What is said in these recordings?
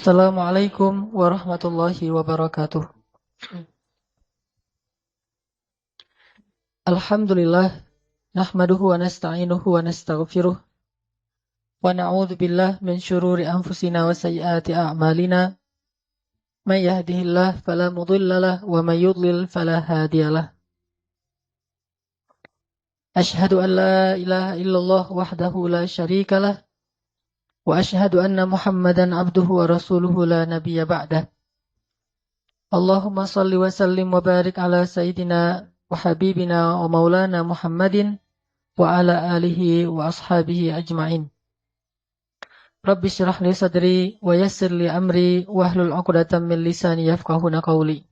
Assalamualaikum warahmatullahi wabarakatuh. Alhamdulillah, nahmaduhu wa nasta'inuhu wa nastaghfiruh wa na'udzu billah min syururi anfusina wa sayyiati a'malina. May yahdihillahu fala mudhillalah wa may yudlil fala hadiyalah. Asyhadu an la ilaha illallah wahdahu la syarikalah wa asyhadu anna Muhammadan abduhu wa rasuluhu la nabiyya ba'dah. Allahumma salli wa sallim wa barik ala sayyidina wa habibina wa maulana Muhammadin wa ala alihi wa ashabihi ajma'in. Rabbi syrah li sadri wa yassir li amri wa hlul 'uqdatam min lisani yafqahuna qawli.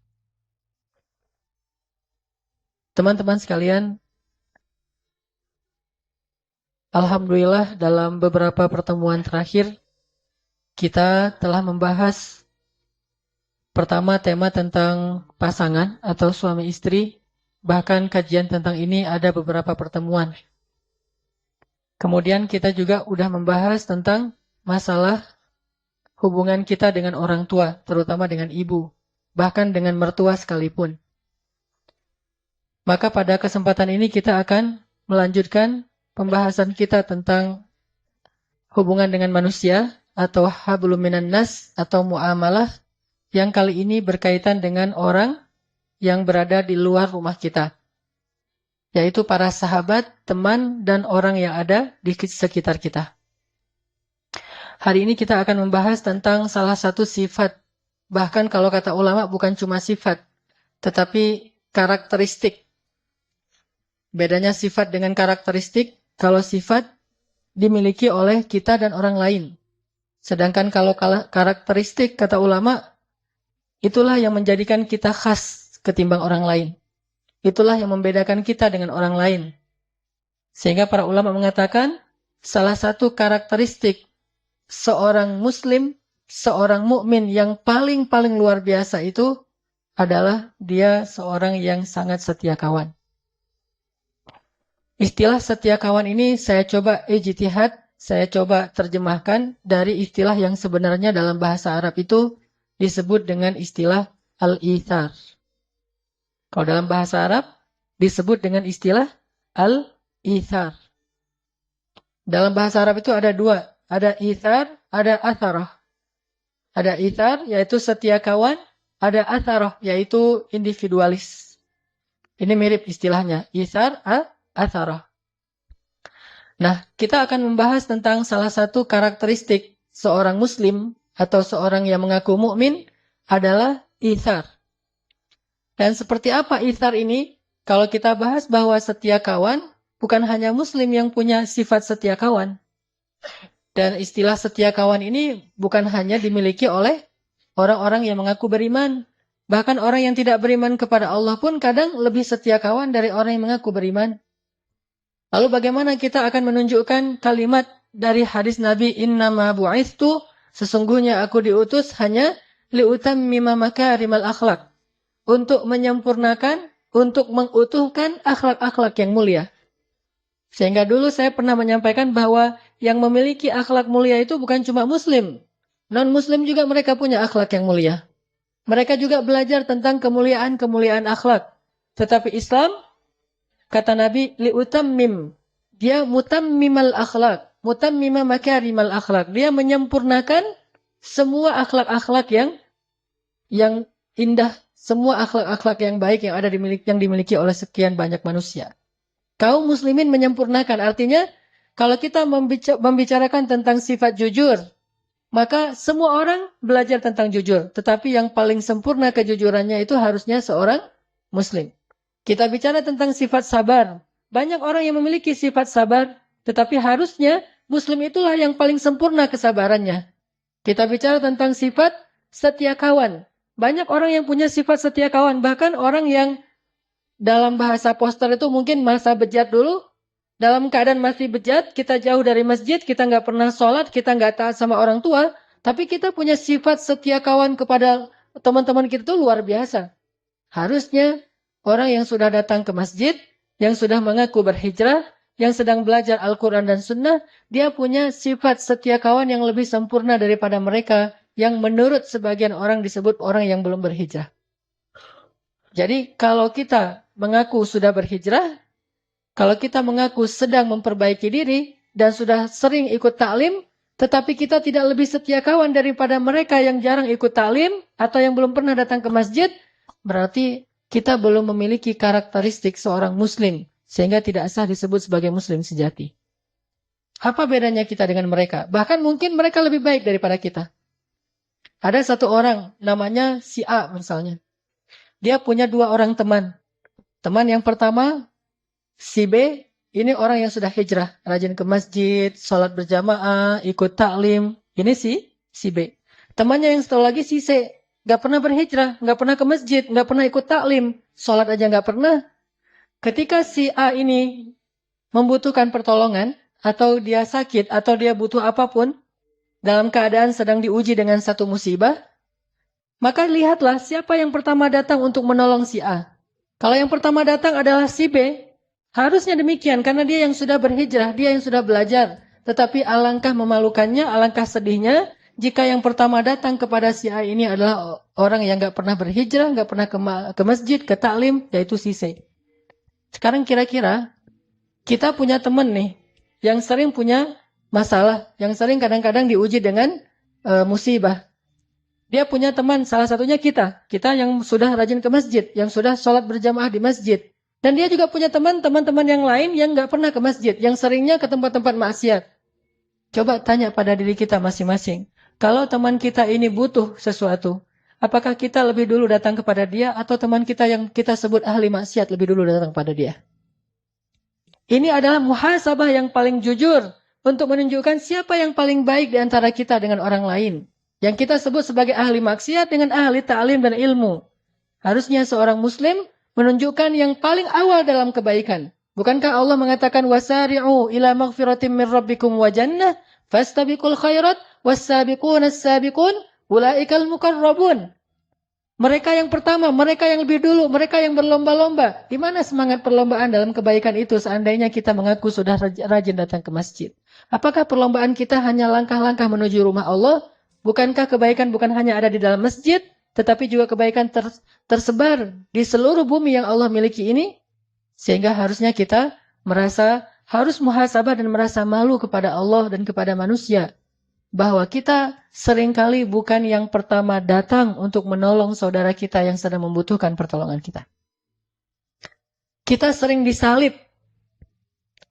Teman-teman sekalian, alhamdulillah dalam beberapa pertemuan terakhir kita telah membahas pertama tema tentang pasangan atau suami istri. Bahkan kajian tentang ini ada beberapa pertemuan. Kemudian kita juga udah membahas tentang masalah hubungan kita dengan orang tua, terutama dengan ibu, bahkan dengan mertua sekalipun. Maka pada kesempatan ini kita akan melanjutkan pembahasan kita tentang hubungan dengan manusia atau hablum minan nas atau muamalah yang kali ini berkaitan dengan orang yang berada di luar rumah kita, yaitu para sahabat, teman, dan orang yang ada di sekitar kita. Hari ini kita akan membahas tentang salah satu sifat, bahkan kalau kata ulama bukan cuma sifat, tetapi karakteristik. Bedanya sifat dengan karakteristik, kalau sifat dimiliki oleh kita dan orang lain. Sedangkan kalau karakteristik, kata ulama, itulah yang menjadikan kita khas ketimbang orang lain. Itulah yang membedakan kita dengan orang lain. Sehingga para ulama mengatakan, salah satu karakteristik seorang muslim, seorang mukmin yang paling luar biasa itu adalah dia seorang yang sangat setia kawan. Istilah setia kawan ini saya coba ijtihad, saya coba terjemahkan dari istilah yang sebenarnya dalam bahasa Arab itu disebut dengan istilah al-ithar. Kalau dalam bahasa Arab disebut dengan istilah al-ithar. Dalam bahasa Arab itu ada dua. Ada ithar, ada atharah. Ada ithar, yaitu setia kawan. Ada atharah, yaitu individualis. Ini mirip istilahnya. Ithar, atharah. Nah, kita akan membahas tentang salah satu karakteristik seorang muslim atau seorang yang mengaku mukmin adalah ithar. Dan seperti apa ithar ini? Kalau kita bahas bahwa setia kawan, bukan hanya muslim yang punya sifat setia kawan. Dan istilah setia kawan ini bukan hanya dimiliki oleh orang-orang yang mengaku beriman. Bahkan orang yang tidak beriman kepada Allah pun kadang lebih setia kawan dari orang yang mengaku beriman. Lalu bagaimana kita akan menunjukkan kalimat dari hadis Nabi, innama bu'ithtu, sesungguhnya aku diutus hanya liutammima makarimal akhlak. Untuk menyempurnakan, untuk mengutuhkan akhlak-akhlak yang mulia. Sehingga dulu saya pernah menyampaikan bahwa yang memiliki akhlak mulia itu bukan cuma muslim. Non-muslim juga mereka punya akhlak yang mulia. Mereka juga belajar tentang kemuliaan-kemuliaan akhlak. Tetapi Islam, kata Nabi, liutammim. Dia mutammimal akhlak. Mutammima makarimal akhlak. Dia menyempurnakan semua akhlak-akhlak yang indah. Semua akhlak-akhlak yang baik yang dimiliki oleh sekian banyak manusia. Kaum muslimin menyempurnakan. Artinya, kalau kita membicarakan tentang sifat jujur, maka semua orang belajar tentang jujur. Tetapi yang paling sempurna kejujurannya itu harusnya seorang muslim. Kita bicara tentang sifat sabar. Banyak orang yang memiliki sifat sabar, tetapi harusnya muslim itulah yang paling sempurna kesabarannya. Kita bicara tentang sifat setia kawan. Banyak orang yang punya sifat setia kawan. Bahkan orang yang dalam bahasa poster itu mungkin masa bejat dulu. Dalam keadaan masih bejat, kita jauh dari masjid, kita nggak pernah sholat, kita nggak taat sama orang tua. Tapi kita punya sifat setia kawan kepada teman-teman kita itu luar biasa. Harusnya orang yang sudah datang ke masjid, yang sudah mengaku berhijrah, yang sedang belajar Al-Quran dan Sunnah, dia punya sifat setia kawan yang lebih sempurna daripada mereka yang menurut sebagian orang disebut orang yang belum berhijrah. Jadi kalau kita mengaku sudah berhijrah, kalau kita mengaku sedang memperbaiki diri dan sudah sering ikut taklim, tetapi kita tidak lebih setia kawan daripada mereka yang jarang ikut taklim atau yang belum pernah datang ke masjid, berarti kita belum memiliki karakteristik seorang muslim sehingga tidak sah disebut sebagai muslim sejati. Apa bedanya kita dengan mereka? Bahkan mungkin mereka lebih baik daripada kita. Ada satu orang namanya si A misalnya. Dia punya 2 orang teman. Teman yang pertama si B, ini orang yang sudah hijrah, rajin ke masjid, sholat berjamaah, ikut taklim. Ini si B. Temannya yang satu lagi si C, gak pernah berhijrah, gak pernah ke masjid, gak pernah ikut taklim, sholat aja gak pernah. Ketika si A ini membutuhkan pertolongan, atau dia sakit, atau dia butuh apapun, dalam keadaan sedang diuji dengan satu musibah, maka lihatlah siapa yang pertama datang untuk menolong si A. Kalau yang pertama datang adalah si B, harusnya demikian karena dia yang sudah berhijrah, dia yang sudah belajar. Tetapi alangkah memalukannya, alangkah sedihnya jika yang pertama datang kepada si A ini adalah orang yang gak pernah berhijrah, gak pernah ke masjid, ke taklim, yaitu si C. Sekarang kira-kira kita punya teman nih yang sering punya masalah, yang sering kadang-kadang diuji dengan musibah. Dia punya teman, salah satunya kita yang sudah rajin ke masjid, yang sudah sholat berjamaah di masjid. Dan dia juga punya teman-teman yang lain yang gak pernah ke masjid, yang seringnya ke tempat-tempat maksiat. Coba tanya pada diri kita masing-masing. Kalau teman kita ini butuh sesuatu, apakah kita lebih dulu datang kepada dia atau teman kita yang kita sebut ahli maksiat lebih dulu datang kepada dia? Ini adalah muhasabah yang paling jujur untuk menunjukkan siapa yang paling baik di antara kita dengan orang lain. Yang kita sebut sebagai ahli maksiat dengan ahli ta'lim dan ilmu. Harusnya seorang muslim menunjukkan yang paling awal dalam kebaikan. Bukankah Allah mengatakan wasari'u ila maghfiratin min rabbikum wa jannah fastabiqul khairat was-sabiquna as-sabiqun ulaikal muqarrabun. Mereka yang pertama, mereka yang lebih dulu, mereka yang berlomba-lomba. Di mana semangat perlombaan dalam kebaikan itu seandainya kita mengaku sudah rajin datang ke masjid? Apakah perlombaan kita hanya langkah-langkah menuju rumah Allah? Bukankah kebaikan bukan hanya ada di dalam masjid, tetapi juga kebaikan tersebar di seluruh bumi yang Allah miliki ini? Sehingga harusnya kita merasa harus muhasabah dan merasa malu kepada Allah dan kepada manusia. Bahwa kita seringkali bukan yang pertama datang untuk menolong saudara kita yang sedang membutuhkan pertolongan kita. Kita sering disalib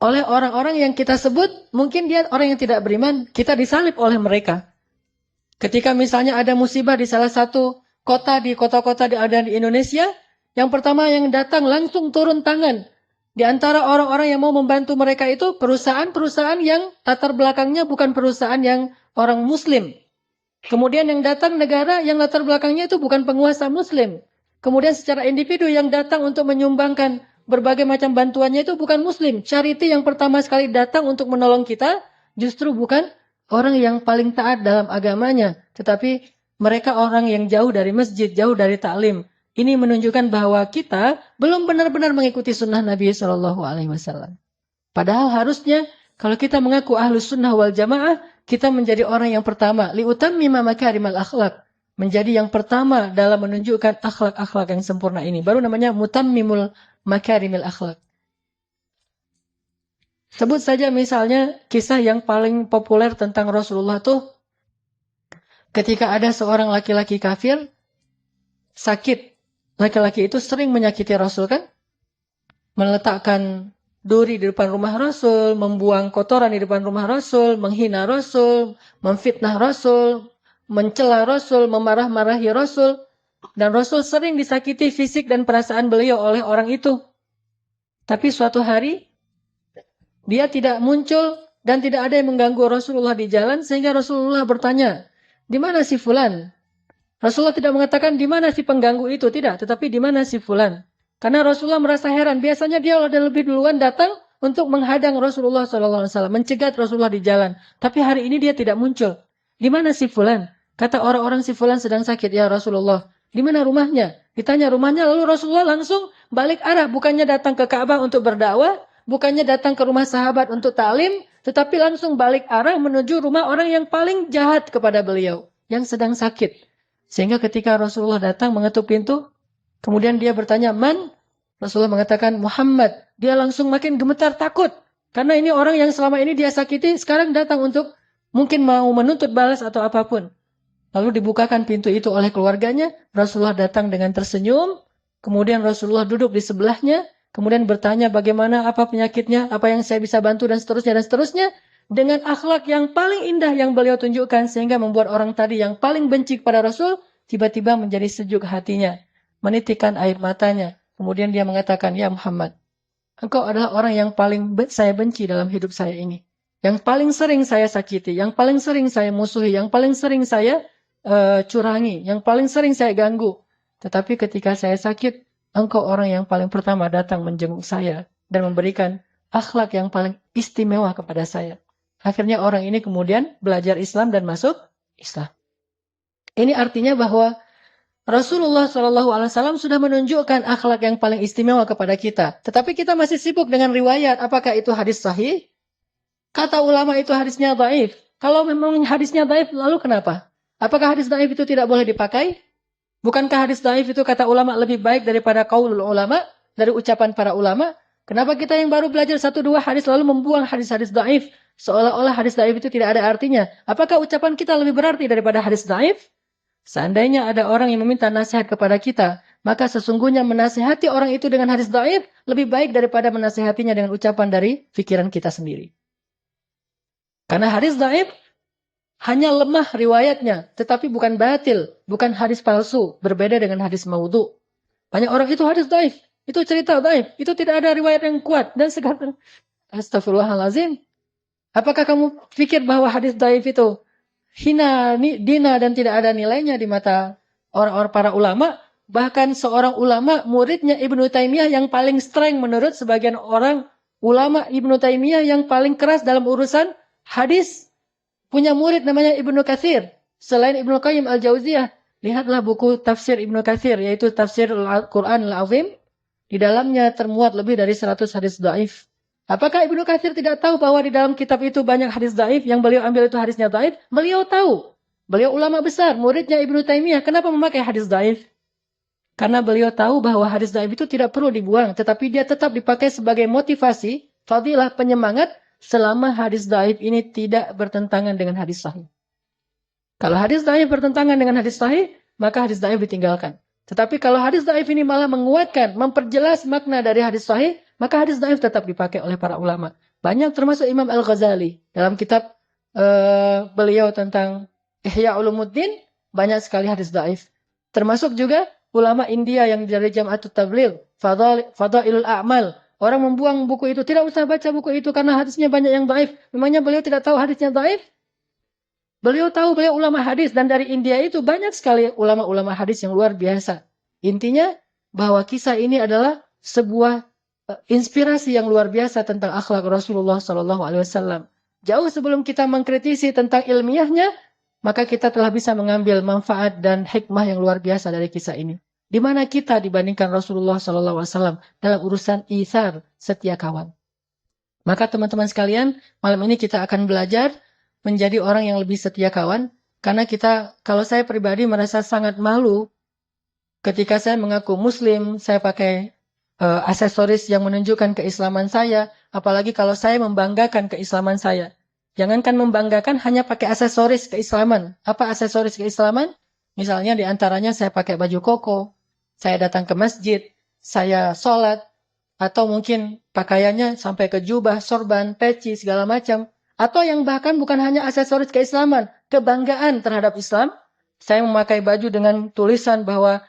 oleh orang-orang yang kita sebut, mungkin dia orang yang tidak beriman, kita disalib oleh mereka. Ketika misalnya ada musibah di salah satu kota, di kota-kota ada di Indonesia, yang pertama yang datang langsung turun tangan. Di antara orang-orang yang mau membantu mereka itu perusahaan-perusahaan yang latar belakangnya bukan perusahaan yang orang muslim. Kemudian yang datang negara yang latar belakangnya itu bukan penguasa muslim. Kemudian secara individu yang datang untuk menyumbangkan berbagai macam bantuannya itu bukan muslim. Charity yang pertama sekali datang untuk menolong kita justru bukan orang yang paling taat dalam agamanya. Tetapi mereka orang yang jauh dari masjid, jauh dari taklim. Ini menunjukkan bahwa kita belum benar-benar mengikuti sunnah Nabi SAW. Padahal harusnya kalau kita mengaku ahlus sunnah wal jamaah, kita menjadi orang yang pertama. Liutammima makarimal akhlak. Menjadi yang pertama dalam menunjukkan akhlak-akhlak yang sempurna ini. Baru namanya mutammimul makarimil akhlak. Sebut saja misalnya kisah yang paling populer tentang Rasulullah tuh. Ketika ada seorang laki-laki kafir, sakit. Laki-laki itu sering menyakiti Rasul kan? Meletakkan duri di depan rumah Rasul, membuang kotoran di depan rumah Rasul, menghina Rasul, memfitnah Rasul, mencela Rasul, memarah-marahi Rasul. Dan Rasul sering disakiti fisik dan perasaan beliau oleh orang itu. Tapi suatu hari, dia tidak muncul dan tidak ada yang mengganggu Rasulullah di jalan sehingga Rasulullah bertanya, di mana si fulan? Rasulullah tidak mengatakan di mana si pengganggu itu, tidak. Tetapi di mana si fulan. Karena Rasulullah merasa heran. Biasanya dia udah lebih duluan datang untuk menghadang Rasulullah SAW. Mencegat Rasulullah di jalan. Tapi hari ini dia tidak muncul. Di mana si fulan? Kata orang-orang si fulan sedang sakit. Ya Rasulullah. Di mana rumahnya? Ditanya rumahnya. Lalu Rasulullah langsung balik arah. Bukannya datang ke Ka'bah untuk berdakwah. Bukannya datang ke rumah sahabat untuk ta'lim. Tetapi langsung balik arah menuju rumah orang yang paling jahat kepada beliau. yang sedang sakit. Sehingga ketika Rasulullah datang mengetuk pintu, kemudian dia bertanya, "Man?" Rasulullah mengatakan, "Muhammad." Dia langsung makin gemetar takut. Karena ini orang yang selama ini dia sakiti, sekarang datang untuk mungkin mau menuntut balas atau apapun. Lalu dibukakan pintu itu oleh keluarganya, Rasulullah datang dengan tersenyum, kemudian Rasulullah duduk di sebelahnya, kemudian bertanya bagaimana, apa penyakitnya, apa yang saya bisa bantu, dan seterusnya, dengan akhlak yang paling indah yang beliau tunjukkan, sehingga membuat orang tadi yang paling benci kepada Rasul, tiba-tiba menjadi sejuk hatinya, menitikkan air matanya, kemudian dia mengatakan, "Ya Muhammad, engkau adalah orang yang paling saya benci dalam hidup saya ini. Yang paling sering saya sakiti, yang paling sering saya musuhi, yang paling sering saya curangi, yang paling sering saya ganggu. Tetapi ketika saya sakit, engkau orang yang paling pertama datang menjenguk saya dan memberikan akhlak yang paling istimewa kepada saya." Akhirnya orang ini kemudian belajar Islam dan masuk Islam. Ini artinya bahwa Rasulullah SAW sudah menunjukkan akhlak yang paling istimewa kepada kita. Tetapi kita masih sibuk dengan riwayat. Apakah itu hadis sahih? Kata ulama itu hadisnya dhaif. Kalau memang hadisnya dhaif, lalu kenapa? Apakah hadis dhaif itu tidak boleh dipakai? Bukankah hadis dhaif itu kata ulama lebih baik daripada qaulul ulama, dari ucapan para ulama? Kenapa kita yang baru belajar 1-2 hadis lalu membuang hadis-hadis dhaif? Seolah-olah hadis dhaif itu tidak ada artinya. Apakah ucapan kita lebih berarti daripada hadis dhaif? Seandainya ada orang yang meminta nasihat kepada kita, maka sesungguhnya menasihati orang itu dengan hadis dhaif lebih baik daripada menasihatinya dengan ucapan dari pikiran kita sendiri. Karena hadis dhaif hanya lemah riwayatnya, tetapi bukan batil, bukan hadis palsu, berbeda dengan hadis maudhu. Banyak orang itu hadis dhaif, itu cerita dhaif, itu tidak ada riwayat yang kuat dan segala. Astagfirullahalazim. Apakah kamu pikir bahwa hadis dhaif itu hina dina dan tidak ada nilainya di mata orang-orang para ulama? Bahkan seorang ulama, muridnya Ibnu Taimiyah yang paling streng menurut sebagian orang ulama, Ibnu Taimiyah yang paling keras dalam urusan hadis, punya murid namanya Ibnu Katsir. Selain Ibnu Qayyim Al-Jauziyah, lihatlah buku tafsir Ibnu Katsir, yaitu tafsir Al-Quran Al-Azim. Di dalamnya termuat lebih dari 100 hadis dhaif. Apakah Ibnu Katsir tidak tahu bahwa di dalam kitab itu banyak hadis dhaif, yang beliau ambil itu hadisnya dhaif? Beliau tahu. Beliau ulama besar, muridnya Ibnu Taimiyah. Kenapa memakai hadis dhaif? Karena beliau tahu bahwa hadis dhaif itu tidak perlu dibuang, tetapi dia tetap dipakai sebagai motivasi, fadilah, penyemangat, selama hadis dhaif ini tidak bertentangan dengan hadis sahih. Kalau hadis dhaif bertentangan dengan hadis sahih, maka hadis dhaif ditinggalkan. Tetapi kalau hadis dhaif ini malah menguatkan, memperjelas makna dari hadis sahih, maka hadis dhaif tetap dipakai oleh para ulama. Banyak termasuk Imam Al-Ghazali. Dalam kitab beliau tentang Ihya Ulumuddin, banyak sekali hadis dhaif. Termasuk juga ulama India yang dari Jam'atut Tabligh, Fadailul A'mal. Orang membuang buku itu, tidak usah baca buku itu karena hadisnya banyak yang dhaif. Memangnya beliau tidak tahu hadisnya dhaif? Beliau tahu, beliau ulama hadis, dan dari India itu banyak sekali ulama-ulama hadis yang luar biasa. Intinya bahwa kisah ini adalah sebuah inspirasi yang luar biasa tentang akhlak Rasulullah SAW. Jauh sebelum kita mengkritisi tentang ilmiahnya, maka kita telah bisa mengambil manfaat dan hikmah yang luar biasa dari kisah ini. Di mana kita dibandingkan Rasulullah SAW dalam urusan itsar, setia kawan. Maka teman-teman sekalian, malam ini kita akan belajar menjadi orang yang lebih setia kawan. Karena kita, kalau saya pribadi merasa sangat malu ketika saya mengaku muslim, saya pakai aksesoris yang menunjukkan keislaman saya. Apalagi kalau saya membanggakan keislaman saya. Jangankan membanggakan, hanya pakai aksesoris keislaman. Apa aksesoris keislaman? Misalnya diantaranya saya pakai baju koko, saya datang ke masjid, saya sholat, atau mungkin pakaiannya sampai ke jubah, sorban, peci, segala macam. Atau yang bahkan bukan hanya aksesoris keislaman, kebanggaan terhadap Islam. Saya memakai baju dengan tulisan bahwa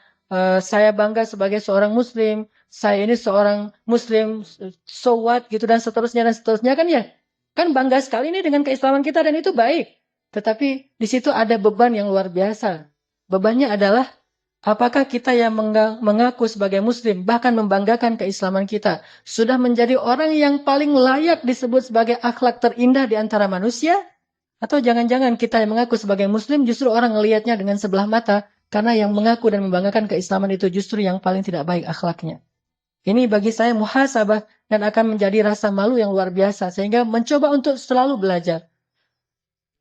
saya bangga sebagai seorang muslim, saya ini seorang muslim, so what, gitu, dan seterusnya kan ya. Kan bangga sekali ini dengan keislaman kita dan itu baik. Tetapi di situ ada beban yang luar biasa. Bebannya adalah apakah kita yang mengaku sebagai muslim, bahkan membanggakan keislaman kita, sudah menjadi orang yang paling layak disebut sebagai akhlak terindah di antara manusia? Atau jangan-jangan kita yang mengaku sebagai muslim justru orang melihatnya dengan sebelah mata, karena yang mengaku dan membanggakan keislaman itu justru yang paling tidak baik akhlaknya. Ini bagi saya muhasabah dan akan menjadi rasa malu yang luar biasa, sehingga mencoba untuk selalu belajar.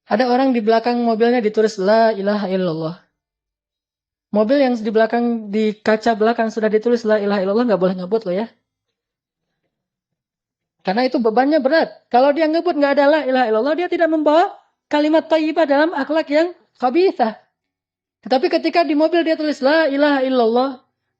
Ada orang di belakang mobilnya ditulis La ilaha illallah. Mobil yang di belakang, di kaca belakang sudah ditulis La ilaha illallah, nggak boleh ngebut loh ya. Karena itu bebannya berat. Kalau dia ngebut nggak ada La ilaha illallah, dia tidak membawa kalimat thayyibah dalam akhlak yang khabithah. Tetapi ketika di mobil dia tulis La ilaha illallah,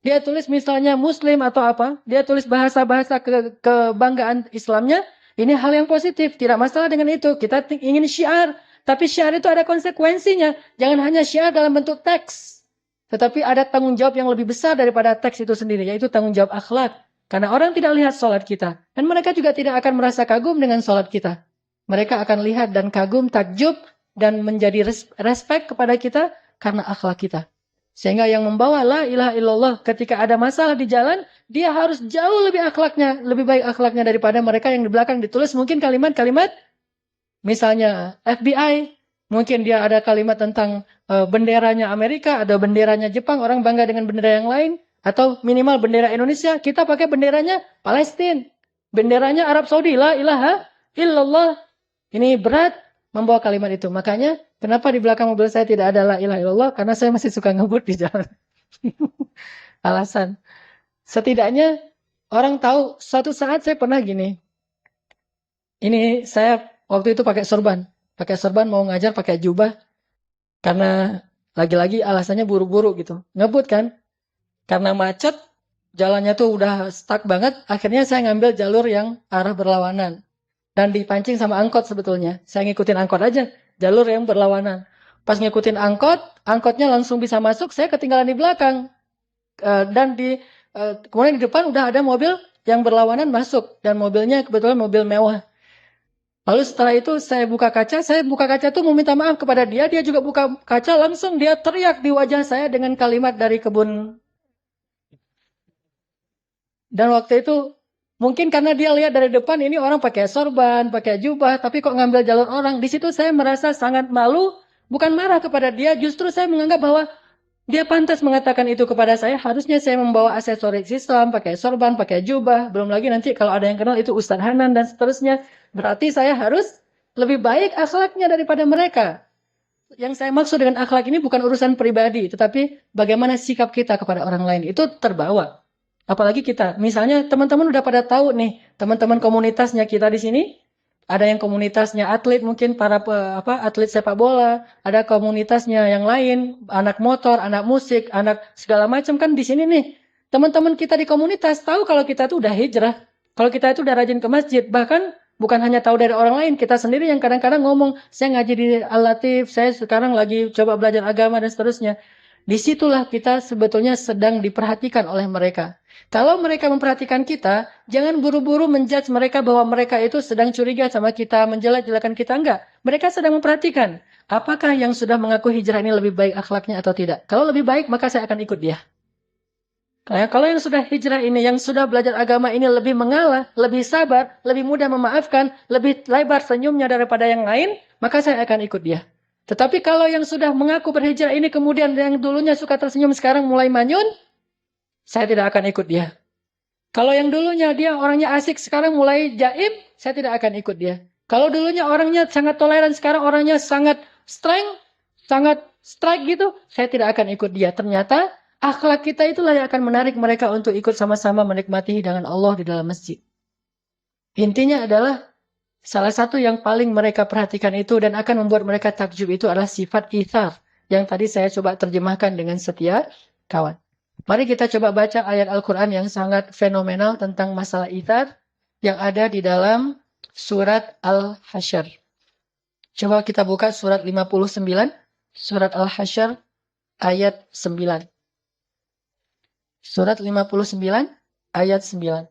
dia tulis misalnya Muslim atau apa, dia tulis bahasa-bahasa kebanggaan Islamnya, ini hal yang positif, tidak masalah dengan itu. Kita ingin syiar, tapi syiar itu ada konsekuensinya. Jangan hanya syiar dalam bentuk teks. Tetapi ada tanggung jawab yang lebih besar daripada teks itu sendiri, yaitu tanggung jawab akhlak. Karena orang tidak lihat sholat kita. Dan mereka juga tidak akan merasa kagum dengan sholat kita. Mereka akan lihat dan kagum, takjub, dan menjadi respect kepada kita karena akhlak kita. Sehingga yang membawa La ilaha illallah ketika ada masalah di jalan, dia harus jauh lebih akhlaknya, lebih baik akhlaknya daripada mereka yang di belakang ditulis mungkin kalimat-kalimat, misalnya FBI, mungkin dia ada kalimat tentang benderanya Amerika, ada benderanya Jepang, orang bangga dengan bendera yang lain, atau minimal bendera Indonesia, kita pakai benderanya Palestina, benderanya Arab Saudi, La ilaha illallah. Ini berat membawa kalimat itu. Makanya kenapa di belakang mobil saya tidak ada La ilaha illallah? Karena saya masih suka ngebut di jalan. Alasan. Setidaknya orang tahu, suatu saat saya pernah gini. Ini saya waktu itu pakai sorban. Pakai sorban mau ngajar pakai jubah. Karena lagi-lagi alasannya buru-buru gitu. Ngebut kan? Karena macet, jalannya tuh udah stuck banget. Akhirnya saya ngambil jalur yang arah berlawanan. Dan dipancing sama angkot sebetulnya. Saya ngikutin angkot aja. Jalur yang berlawanan. Pas ngikutin angkot, angkotnya langsung bisa masuk. Saya ketinggalan di belakang. Dan kemudian di depan udah ada mobil yang berlawanan masuk. Dan mobilnya kebetulan mobil mewah. Lalu setelah itu saya buka kaca tuh mau minta maaf kepada dia. Dia juga buka kaca, langsung dia teriak di wajah saya dengan kalimat dari kebun. Dan waktu itu mungkin karena dia lihat dari depan ini orang pakai sorban, pakai jubah, tapi kok ngambil jalur orang. Di situ saya merasa sangat malu, bukan marah kepada dia, justru saya menganggap bahwa dia pantas mengatakan itu kepada saya. Harusnya saya membawa aksesoris Islam, pakai sorban, pakai jubah. Belum lagi nanti kalau ada yang kenal itu Ustadz Hanan dan seterusnya. Berarti saya harus lebih baik akhlaknya daripada mereka. Yang saya maksud dengan akhlak ini bukan urusan pribadi, tetapi bagaimana sikap kita kepada orang lain. Itu terbawa. Apalagi kita, misalnya teman-teman udah pada tahu nih, teman-teman komunitasnya kita di sini, ada yang komunitasnya atlet mungkin para atlet sepak bola, ada komunitasnya yang lain, anak motor, anak musik, anak segala macam kan di sini nih. Teman-teman kita di komunitas tahu kalau kita tuh udah hijrah, kalau kita itu udah rajin ke masjid, bahkan bukan hanya tahu dari orang lain, kita sendiri yang kadang-kadang ngomong, saya ngaji di Al-Latif, saya sekarang lagi coba belajar agama dan seterusnya. Disitulah kita sebetulnya sedang diperhatikan oleh mereka. Kalau mereka memperhatikan kita, jangan buru-buru menjudge mereka bahwa mereka itu sedang curiga sama kita, menjelek-jelekan kita. Enggak. Mereka sedang memperhatikan. Apakah yang sudah mengaku hijrah ini lebih baik akhlaknya atau tidak? Kalau lebih baik, maka saya akan ikut dia. Kalau yang sudah hijrah ini, yang sudah belajar agama ini lebih mengalah, lebih sabar, lebih mudah memaafkan, lebih lebar senyumnya daripada yang lain, maka saya akan ikut dia. Tetapi kalau yang sudah mengaku berhijrah ini kemudian yang dulunya suka tersenyum sekarang mulai manyun, saya tidak akan ikut dia. Kalau yang dulunya dia orangnya asik sekarang mulai jaim, saya tidak akan ikut dia. Kalau dulunya orangnya sangat toleran sekarang orangnya sangat strike gitu, saya tidak akan ikut dia. Ternyata akhlak kita itulah yang akan menarik mereka untuk ikut sama-sama menikmati hidangan Allah di dalam masjid. Intinya adalah salah satu yang paling mereka perhatikan itu dan akan membuat mereka takjub itu adalah sifat ithar. Yang tadi saya coba terjemahkan dengan setia kawan. Mari kita coba baca ayat Al-Quran yang sangat fenomenal tentang masalah ithar yang ada di dalam surat Al-Hasyr. Coba kita buka surat 59, surat Al-Hasyr ayat 9. Surat 59 ayat 9.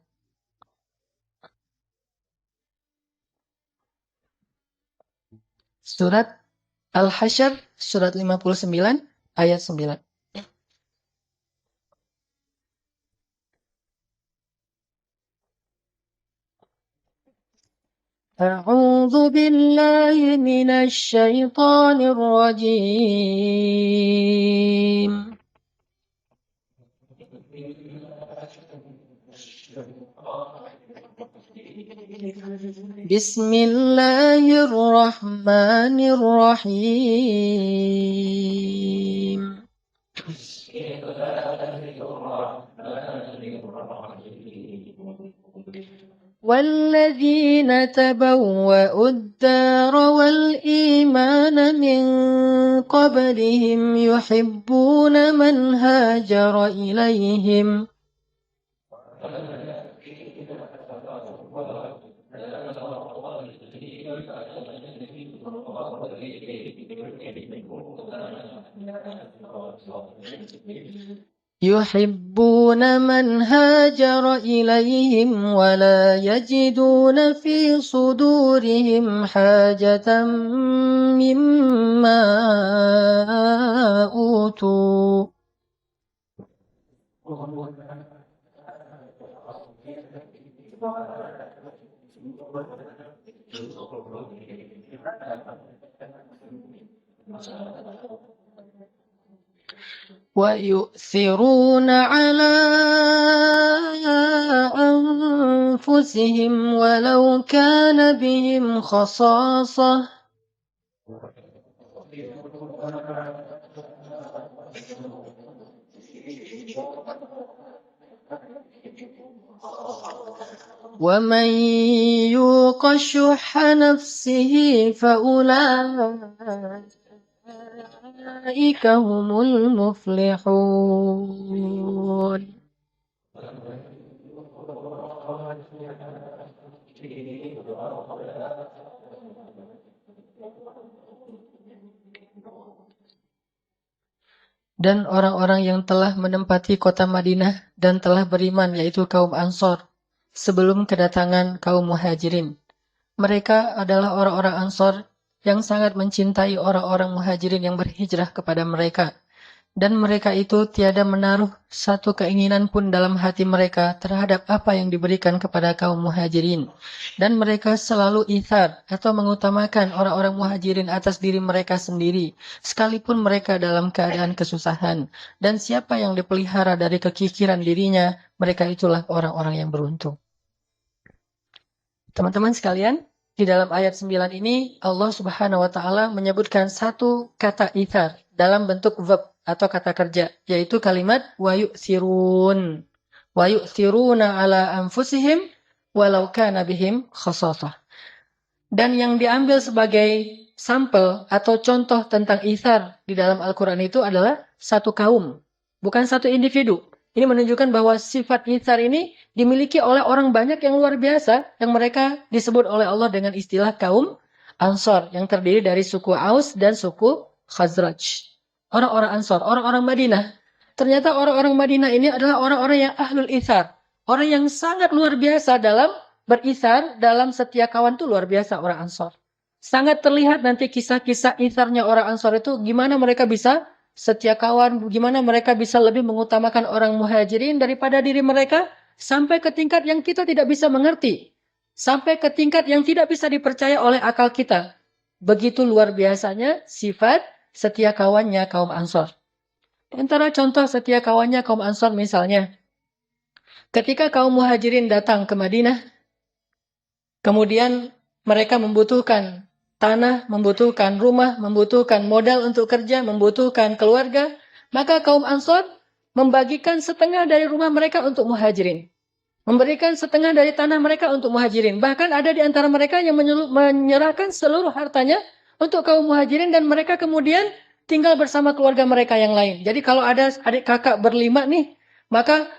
Surat Al-Hasyr surat 59 ayat 9. أعوذ بالله من الشيطان الرجيم Bismillahirrahmanirrahim. والذين تبوأوا الدار والإيمان من قبلهم يحبون من هاجر إليهم ولا يجدون في صدورهم حاجة مما أوتوا ويؤثرون على أنفسهم ولو كان بهم خصاصة ومن يوق شح نفسه فأولئك هم المفلحون. Dan orang-orang yang telah menempati kota Madinah dan telah beriman, yaitu kaum Ansor, sebelum kedatangan kaum Muhajirin. Mereka adalah orang-orang Ansor yang sangat mencintai orang-orang Muhajirin yang berhijrah kepada mereka. Dan mereka itu tiada menaruh satu keinginan pun dalam hati mereka terhadap apa yang diberikan kepada kaum Muhajirin. Dan mereka selalu ithar atau mengutamakan orang-orang Muhajirin atas diri mereka sendiri, sekalipun mereka dalam keadaan kesusahan. Dan siapa yang dipelihara dari kekikiran dirinya, mereka itulah orang-orang yang beruntung. Teman-teman sekalian, di dalam ayat 9 ini Allah Subhanahu wa taala menyebutkan satu kata ithar dalam bentuk verb atau kata kerja, yaitu kalimat wa yu'thirun. Wa yu'thiruna ala anfusihim walau kana bihim khasasah. Dan yang diambil sebagai sampel atau contoh tentang ithar di dalam Al-Qur'an itu adalah satu kaum, bukan satu individu. Ini menunjukkan bahwa sifat ithar ini dimiliki oleh orang banyak yang luar biasa, yang mereka disebut oleh Allah dengan istilah kaum Ansor, yang terdiri dari suku Aus dan suku Khazraj. Orang-orang Ansor, orang-orang Madinah. Ternyata orang-orang Madinah ini adalah orang-orang yang ahlul ithar. Orang yang sangat luar biasa dalam berithar, dalam setia kawan itu luar biasa orang Ansor. Sangat terlihat nanti kisah-kisah itharnya orang Ansor itu, gimana mereka bisa setia kawan, gimana mereka bisa lebih mengutamakan orang Muhajirin daripada diri mereka, sampai ke tingkat yang kita tidak bisa mengerti. Sampai ke tingkat yang tidak bisa dipercaya oleh akal kita. Begitu luar biasanya sifat setia kawannya kaum Ansor. Antara contoh setia kawannya kaum Ansor misalnya, ketika kaum Muhajirin datang ke Madinah, kemudian mereka membutuhkan tanah, membutuhkan rumah, membutuhkan modal untuk kerja, membutuhkan keluarga, maka kaum Ansor membagikan setengah dari rumah mereka untuk Muhajirin. Memberikan setengah dari tanah mereka untuk Muhajirin. Bahkan ada di antara mereka yang menyerahkan seluruh hartanya untuk kaum Muhajirin, dan mereka kemudian tinggal bersama keluarga mereka yang lain. Jadi kalau ada adik kakak berlima nih, maka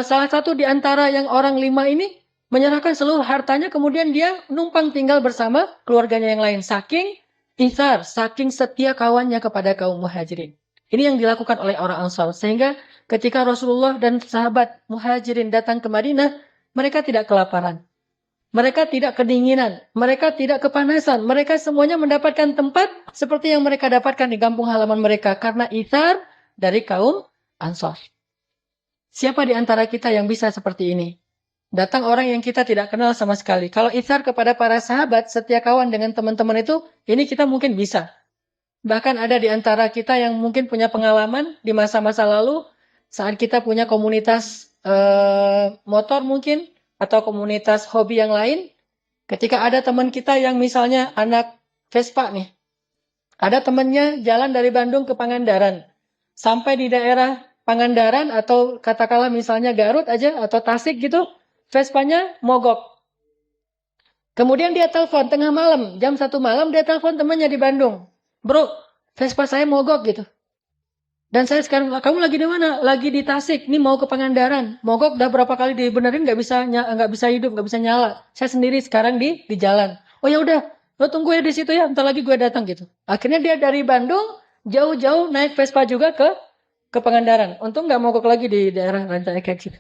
salah satu di antara yang orang 5 ini menyerahkan seluruh hartanya, kemudian dia numpang tinggal bersama keluarganya yang lain. Saking ithar, saking setia kawannya kepada kaum Muhajirin. Ini yang dilakukan oleh orang Ansar. Sehingga ketika Rasulullah dan sahabat Muhajirin datang ke Madinah, mereka tidak kelaparan. Mereka tidak kedinginan, mereka tidak kepanasan, mereka semuanya mendapatkan tempat seperti yang mereka dapatkan di kampung halaman mereka karena ithar dari kaum Ansar. Siapa di antara kita yang bisa seperti ini? Datang orang yang kita tidak kenal sama sekali. Kalau ithar kepada para sahabat, setia kawan dengan teman-teman itu, ini kita mungkin bisa. Bahkan ada di antara kita yang mungkin punya pengalaman di masa-masa lalu, saat kita punya komunitas motor mungkin, atau komunitas hobi yang lain, Ketika ada teman kita yang misalnya anak Vespa nih, ada temannya jalan dari Bandung ke Pangandaran, sampai di daerah Pangandaran atau katakanlah misalnya Garut aja atau Tasik gitu, Vespanya mogok. Kemudian dia telepon tengah malam, jam 1 malam dia telepon temannya di Bandung. Bro, Vespa saya mogok gitu. Dan saya sekarang, kamu lagi di mana? Lagi di Tasik, ini mau ke Pangandaran. Mogok udah berapa kali dibenerin nggak bisa hidup, nggak bisa nyala. Saya sendiri sekarang di jalan. Oh ya udah, lo tunggu ya di situ ya, ntar lagi gue datang gitu. Akhirnya dia dari Bandung jauh-jauh naik Vespa juga ke Pangandaran. Untung nggak mogok lagi di daerah Ranca Ekek gitu.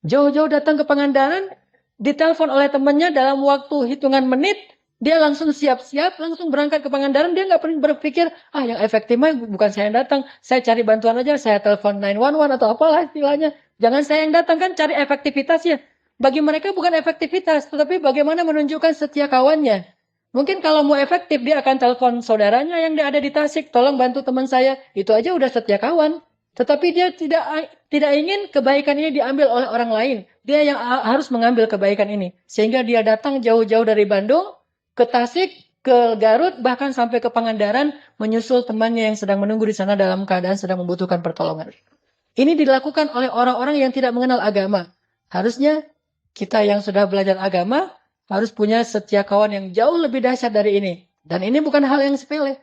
Jauh-jauh datang ke Pangandaran, ditelepon oleh temannya dalam waktu hitungan menit, dia langsung siap-siap, langsung berangkat ke Pangandaran. Dia nggak pernah berpikir, yang efektif mah bukan saya yang datang, saya cari bantuan aja, saya telepon 911 atau apalah istilahnya. Jangan saya yang datang, kan cari efektivitasnya. Bagi mereka bukan efektivitas, tetapi bagaimana menunjukkan setia kawannya. Mungkin kalau mau efektif, dia akan telepon saudaranya yang ada di Tasik, tolong bantu teman saya. Itu aja udah setia kawan. Tetapi dia tidak ingin kebaikan ini diambil oleh orang lain. Dia yang harus mengambil kebaikan ini. Sehingga dia datang jauh-jauh dari Bandung, ke Tasik, ke Garut, bahkan sampai ke Pangandaran, menyusul temannya yang sedang menunggu di sana dalam keadaan sedang membutuhkan pertolongan. Ini dilakukan oleh orang-orang yang tidak mengenal agama. Harusnya kita yang sudah belajar agama, harus punya setia kawan yang jauh lebih dahsyat dari ini. Dan ini bukan hal yang sepele.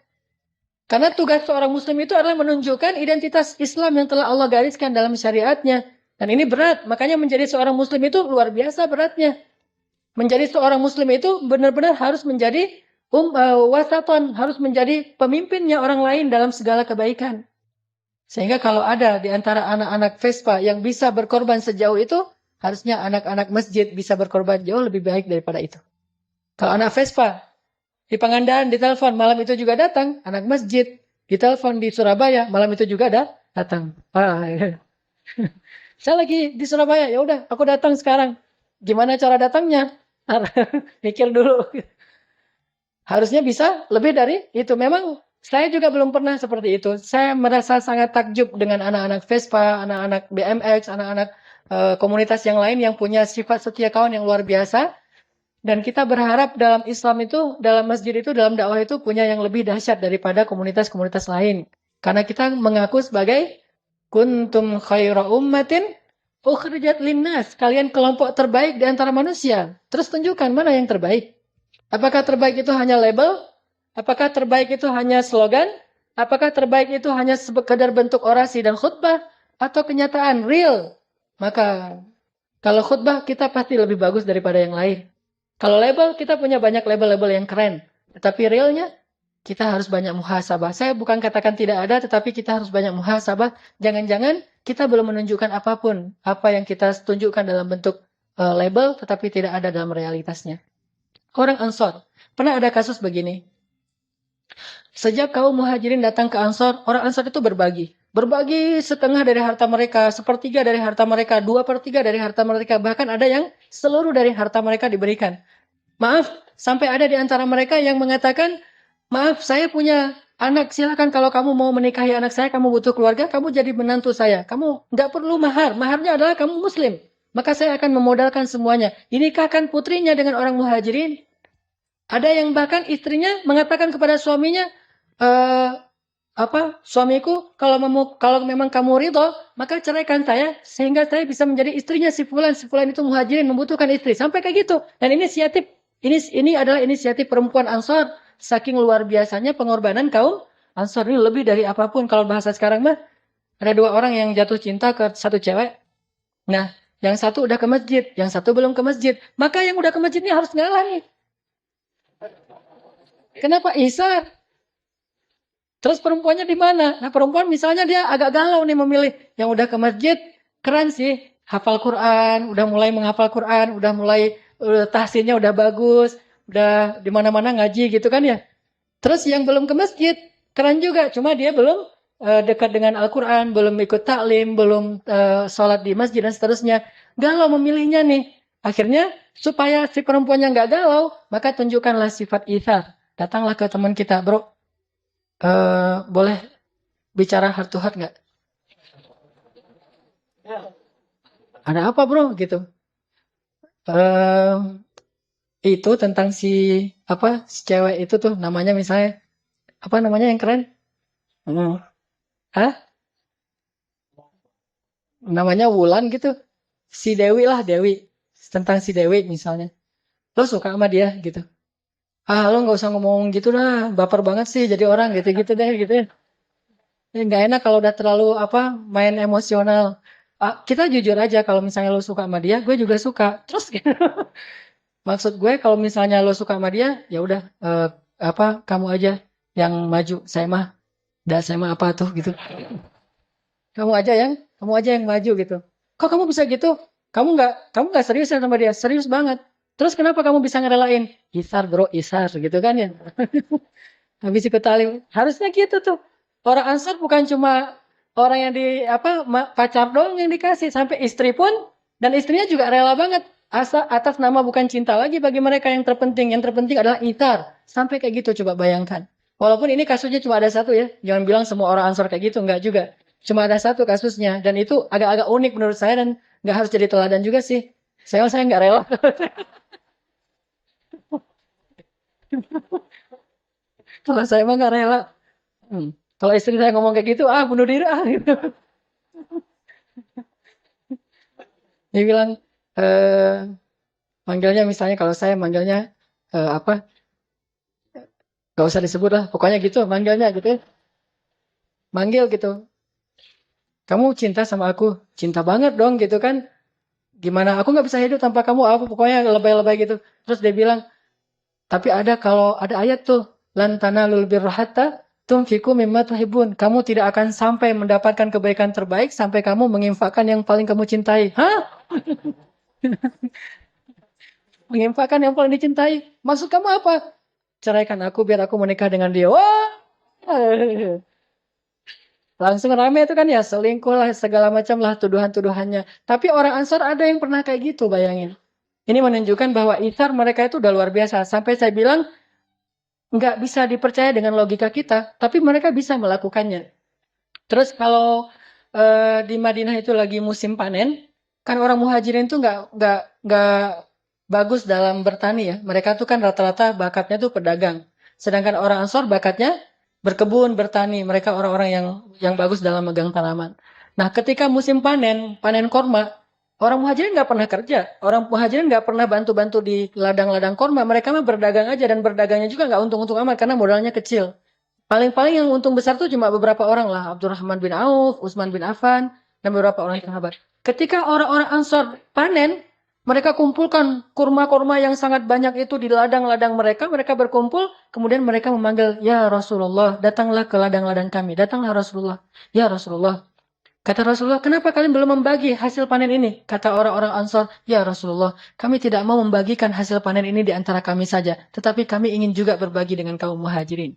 Karena tugas seorang muslim itu adalah menunjukkan identitas Islam yang telah Allah gariskan dalam syariatnya. Dan ini berat, makanya menjadi seorang muslim itu luar biasa beratnya. Menjadi seorang muslim itu benar-benar harus menjadi wasaton, harus menjadi pemimpinnya orang lain dalam segala kebaikan. Sehingga kalau ada di antara anak-anak Vespa yang bisa berkorban sejauh itu, harusnya anak-anak masjid bisa berkorban jauh lebih baik daripada itu. Kalau anak Vespa di Pangandaran ditelepon, malam itu juga datang. Anak masjid ditelepon di Surabaya, malam itu juga datang. Saya lagi di Surabaya, ya udah, aku datang sekarang. Gimana cara datangnya? Mikir dulu. Harusnya bisa lebih dari itu. Memang saya juga belum pernah seperti itu. Saya merasa sangat takjub dengan anak-anak Vespa, anak-anak BMX, anak-anak komunitas yang lain yang punya sifat setia kawan yang luar biasa. Dan kita berharap dalam Islam itu, dalam masjid itu, dalam dakwah itu punya yang lebih dahsyat daripada komunitas-komunitas lain. Karena kita mengaku sebagai kuntum khaira ummatin ukhrijat linnas. Kalian kelompok terbaik di antara manusia. Terus tunjukkan mana yang terbaik. Apakah terbaik itu hanya label? Apakah terbaik itu hanya slogan? Apakah terbaik itu hanya sekedar bentuk orasi dan khutbah? Atau kenyataan real? Maka kalau khutbah kita pasti lebih bagus daripada yang lain. Kalau label, kita punya banyak label-label yang keren. Tetapi realnya, kita harus banyak muhasabah. Saya bukan katakan tidak ada, tetapi kita harus banyak muhasabah. Jangan-jangan kita belum menunjukkan apapun. Apa yang kita tunjukkan dalam bentuk label, tetapi tidak ada dalam realitasnya. Orang Ansor. Pernah ada kasus begini. Sejak kaum muhajirin datang ke Ansor, orang Ansor itu berbagi. Berbagi setengah dari harta mereka, sepertiga dari harta mereka, 2/3 dari harta mereka. Bahkan ada yang seluruh dari harta mereka diberikan. Maaf, sampai ada di antara mereka yang mengatakan, maaf, saya punya anak, silakan kalau kamu mau menikahi anak saya, kamu butuh keluarga, kamu jadi menantu saya. Kamu nggak perlu mahar, maharnya adalah kamu muslim. Maka saya akan memodalkan semuanya. Dinikahkan putrinya dengan orang muhajirin. Ada yang bahkan istrinya mengatakan kepada suaminya, suamiku, kalau memang kamu ridho, maka ceraikan saya, sehingga saya bisa menjadi istrinya si fulan itu muhajirin, membutuhkan istri. Sampai kayak gitu. Dan ini adalah inisiatif perempuan Ansor. Saking luar biasanya pengorbanan kaum Ansor ini lebih dari apapun. Kalau bahasa sekarang mah, ada 2 orang yang jatuh cinta ke satu cewek. Nah, yang satu udah ke masjid, yang satu belum ke masjid. Maka yang udah ke masjid ini harus ngalah nih. Kenapa Isar? Terus perempuannya di mana? Nah, perempuan misalnya dia agak galau nih memilih. Yang udah ke masjid, keren sih. Hafal Quran, udah mulai menghafal Quran, udah mulai tahsinnya udah bagus, udah di mana-mana ngaji gitu kan ya. Terus yang belum ke masjid, keren juga. Cuma dia belum dekat dengan Al-Quran, belum ikut taklim, belum sholat di masjid dan seterusnya. Galau memilihnya nih. Akhirnya supaya si perempuannya nggak galau, maka tunjukkanlah sifat ithar. Datanglah ke teman kita, bro. Boleh bicara heart to heart nggak? Ada apa bro gitu? Em, itu tentang si cewek itu tuh namanya misalnya apa namanya yang keren? Hmm. Hah? Namanya Wulan gitu. Si Dewi lah Dewi. Tentang si Dewi misalnya. Lo suka sama dia gitu. Ah lo nggak usah ngomong gitu dah. Baper banget sih jadi orang gitu-gitu deh gitu ya. Nggak enak kalau udah terlalu main emosional. Kita jujur aja kalau misalnya lo suka sama dia, gue juga suka. Terus gitu. Maksud gue kalau misalnya lo suka sama dia, ya udah kamu aja yang maju. Saya mah apa tuh gitu. Kamu aja yang maju gitu. Kok kamu bisa gitu? Kamu nggak serius ya sama dia? Serius banget. Terus kenapa kamu bisa ngerelain? Isar bro, isar gitu kan ya. Habis ikut talim. Harusnya gitu tuh. Orang Ansar bukan cuma orang yang pacar doang yang dikasih, sampai istri pun, dan istrinya juga rela banget. Atas nama bukan cinta lagi bagi mereka yang terpenting. Yang terpenting adalah itar. Sampai kayak gitu coba bayangkan. Walaupun ini kasusnya cuma ada satu ya. Jangan bilang semua orang Ansar kayak gitu, enggak juga. Cuma ada satu kasusnya, dan itu agak-agak unik menurut saya, dan nggak harus jadi teladan juga sih. Saya nggak rela. Kalau saya mah nggak rela. Kalau istri saya ngomong kayak gitu, bunuh diri gitu. Dia bilang, eh manggilnya misalnya kalau saya manggilnya apa? Gak usah disebut lah, pokoknya gitu manggilnya gitu ya. Manggil gitu. Kamu cinta sama aku? Cinta banget dong gitu kan. Gimana? Aku nggak bisa hidup tanpa kamu, apa pokoknya lebay-lebay gitu. Terus dia bilang, tapi kalau ada ayat tuh, lan tanalul birra hatta tunfiqu mimma tuhibun. Kamu tidak akan sampai mendapatkan kebaikan terbaik sampai kamu menginfakkan yang paling kamu cintai. Hah? Menginfakkan yang paling dicintai? Maksud kamu apa? Ceraikan aku biar aku menikah dengan dia. Wah! Langsung rame itu kan ya, selingkuh lah, segala macam lah tuduhan-tuduhannya. Tapi orang Ansor ada yang pernah kayak gitu, bayangin. Ini menunjukkan bahwa ithar mereka itu udah luar biasa. Sampai saya bilang, nggak bisa dipercaya dengan logika kita, tapi mereka bisa melakukannya. Terus kalau di Madinah itu lagi musim panen, kan orang muhajirin tuh nggak bagus dalam bertani ya. Mereka tuh kan rata-rata bakatnya tuh pedagang. Sedangkan orang Ansor bakatnya berkebun, bertani. Mereka orang-orang yang bagus dalam megang tanaman. Nah, ketika musim panen, panen korma, orang muhajirin nggak pernah kerja. Orang muhajirin nggak pernah bantu-bantu di ladang-ladang korma. Mereka mah berdagang aja, dan berdagangnya juga nggak untung-untung amat karena modalnya kecil. Paling-paling yang untung besar tuh cuma beberapa orang lah. Abdurrahman bin Auf, Utsman bin Affan, dan beberapa orang sahabat. Ketika orang-orang Ansor panen, mereka kumpulkan kurma-kurma yang sangat banyak itu di ladang-ladang mereka. Mereka berkumpul, kemudian mereka memanggil, ya Rasulullah, datanglah ke ladang-ladang kami. Datanglah Rasulullah. Ya Rasulullah. Kata Rasulullah, kenapa kalian belum membagi hasil panen ini? Kata orang-orang Ansor, ya Rasulullah, kami tidak mau membagikan hasil panen ini di antara kami saja. Tetapi kami ingin juga berbagi dengan kaum muhajirin.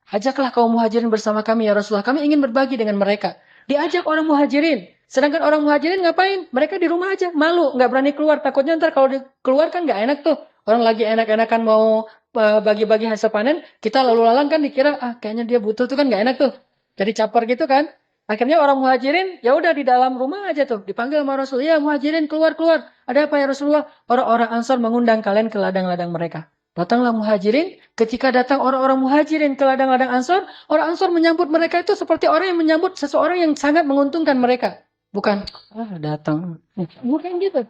Ajaklah kaum muhajirin bersama kami ya Rasulullah. Kami ingin berbagi dengan mereka. Diajak orang muhajirin. Sedangkan orang muhajirin ngapain? Mereka di rumah aja. Malu. Nggak berani keluar. Takutnya ntar kalau keluar kan nggak enak tuh. Orang lagi enak-enakan mau bagi-bagi hasil panen. Kita lalu lalang kan dikira, kayaknya dia butuh tuh kan nggak enak tuh. Jadi caper gitu kan. Akhirnya orang muhajirin, ya udah di dalam rumah aja tuh. Dipanggil sama Rasul. Ya muhajirin keluar-keluar. Ada apa ya Rasulullah? Orang-orang Ansor mengundang kalian ke ladang-ladang mereka. Datanglah muhajirin. Ketika datang orang-orang muhajirin ke ladang-ladang Ansor, orang Ansor menyambut mereka itu seperti orang yang menyambut seseorang yang sangat menguntungkan mereka. Bukan, datang. Bukan gitu.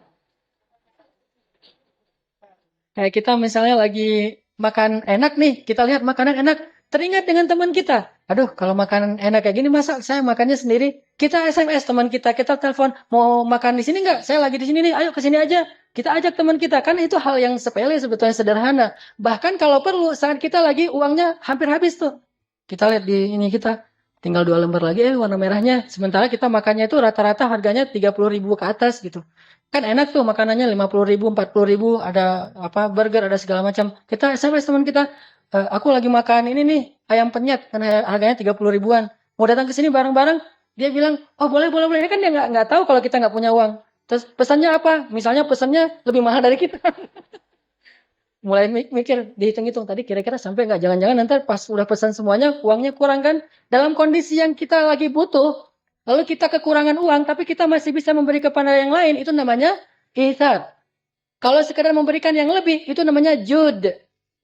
Kayak kita misalnya lagi makan enak nih, kita lihat makanan enak, teringat dengan teman kita. Aduh, kalau makanan enak kayak gini, masa saya makannya sendiri? Kita SMS teman kita telepon, mau makan di sini nggak? Saya lagi di sini nih, ayo ke sini aja. Kita ajak teman kita, kan itu hal yang sepele sebetulnya sederhana. Bahkan kalau perlu, saat kita lagi uangnya hampir habis tuh. Kita lihat di ini kita, tinggal 2 lembar lagi, warna merahnya. Sementara kita makannya itu rata-rata harganya 30.000 ke atas gitu. Kan enak tuh makanannya 50.000, 40.000, ada burger, ada segala macam. Kita SMS teman kita, aku lagi makan ini nih, ayam penyet, karena harganya 30 ribuan. Mau datang ke sini bareng-bareng, dia bilang, oh boleh, boleh, boleh. Ini kan dia nggak tahu kalau kita nggak punya uang. Terus pesannya apa? Misalnya pesannya lebih mahal dari kita. Mulai mikir, dihitung-hitung tadi kira-kira sampai nggak? Jangan-jangan nanti pas udah pesan semuanya, uangnya kurang kan? Dalam kondisi yang kita lagi butuh, lalu kita kekurangan uang, tapi kita masih bisa memberi kepada yang lain, itu namanya ihsan. Kalau sekedar memberikan yang lebih, itu namanya jud.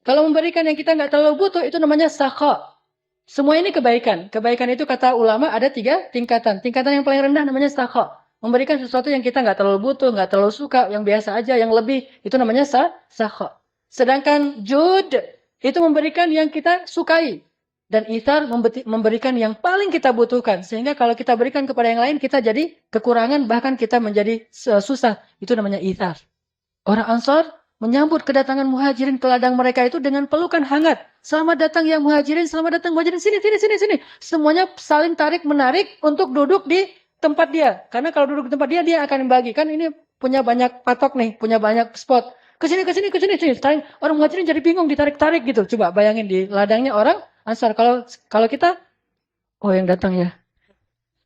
Kalau memberikan yang kita nggak terlalu butuh, itu namanya sakha. Semua ini kebaikan. Kebaikan itu kata ulama ada 3 tingkatan. Tingkatan yang paling rendah namanya sakha. Memberikan sesuatu yang kita nggak terlalu butuh, nggak terlalu suka, yang biasa aja, yang lebih, itu namanya sakha. Sedangkan jud, itu memberikan yang kita sukai. Dan ithar memberikan yang paling kita butuhkan. Sehingga kalau kita berikan kepada yang lain, kita jadi kekurangan, bahkan kita menjadi susah. Itu namanya ithar. Orang Ansar menyambut kedatangan muhajirin ke ladang mereka itu dengan pelukan hangat. Selamat datang ya muhajirin, selamat datang muhajirin. Sini, sini, sini, sini. Semuanya saling tarik-menarik untuk duduk di tempat dia. Karena kalau duduk di tempat dia, dia akan membagikan. Ini punya banyak patok nih, punya banyak spot. Kesini, kesini, kesini, sini. Orang muhajirin jadi bingung, ditarik-tarik gitu. Coba bayangin di ladangnya orang Ansar. Kalau kita, oh yang datang ya.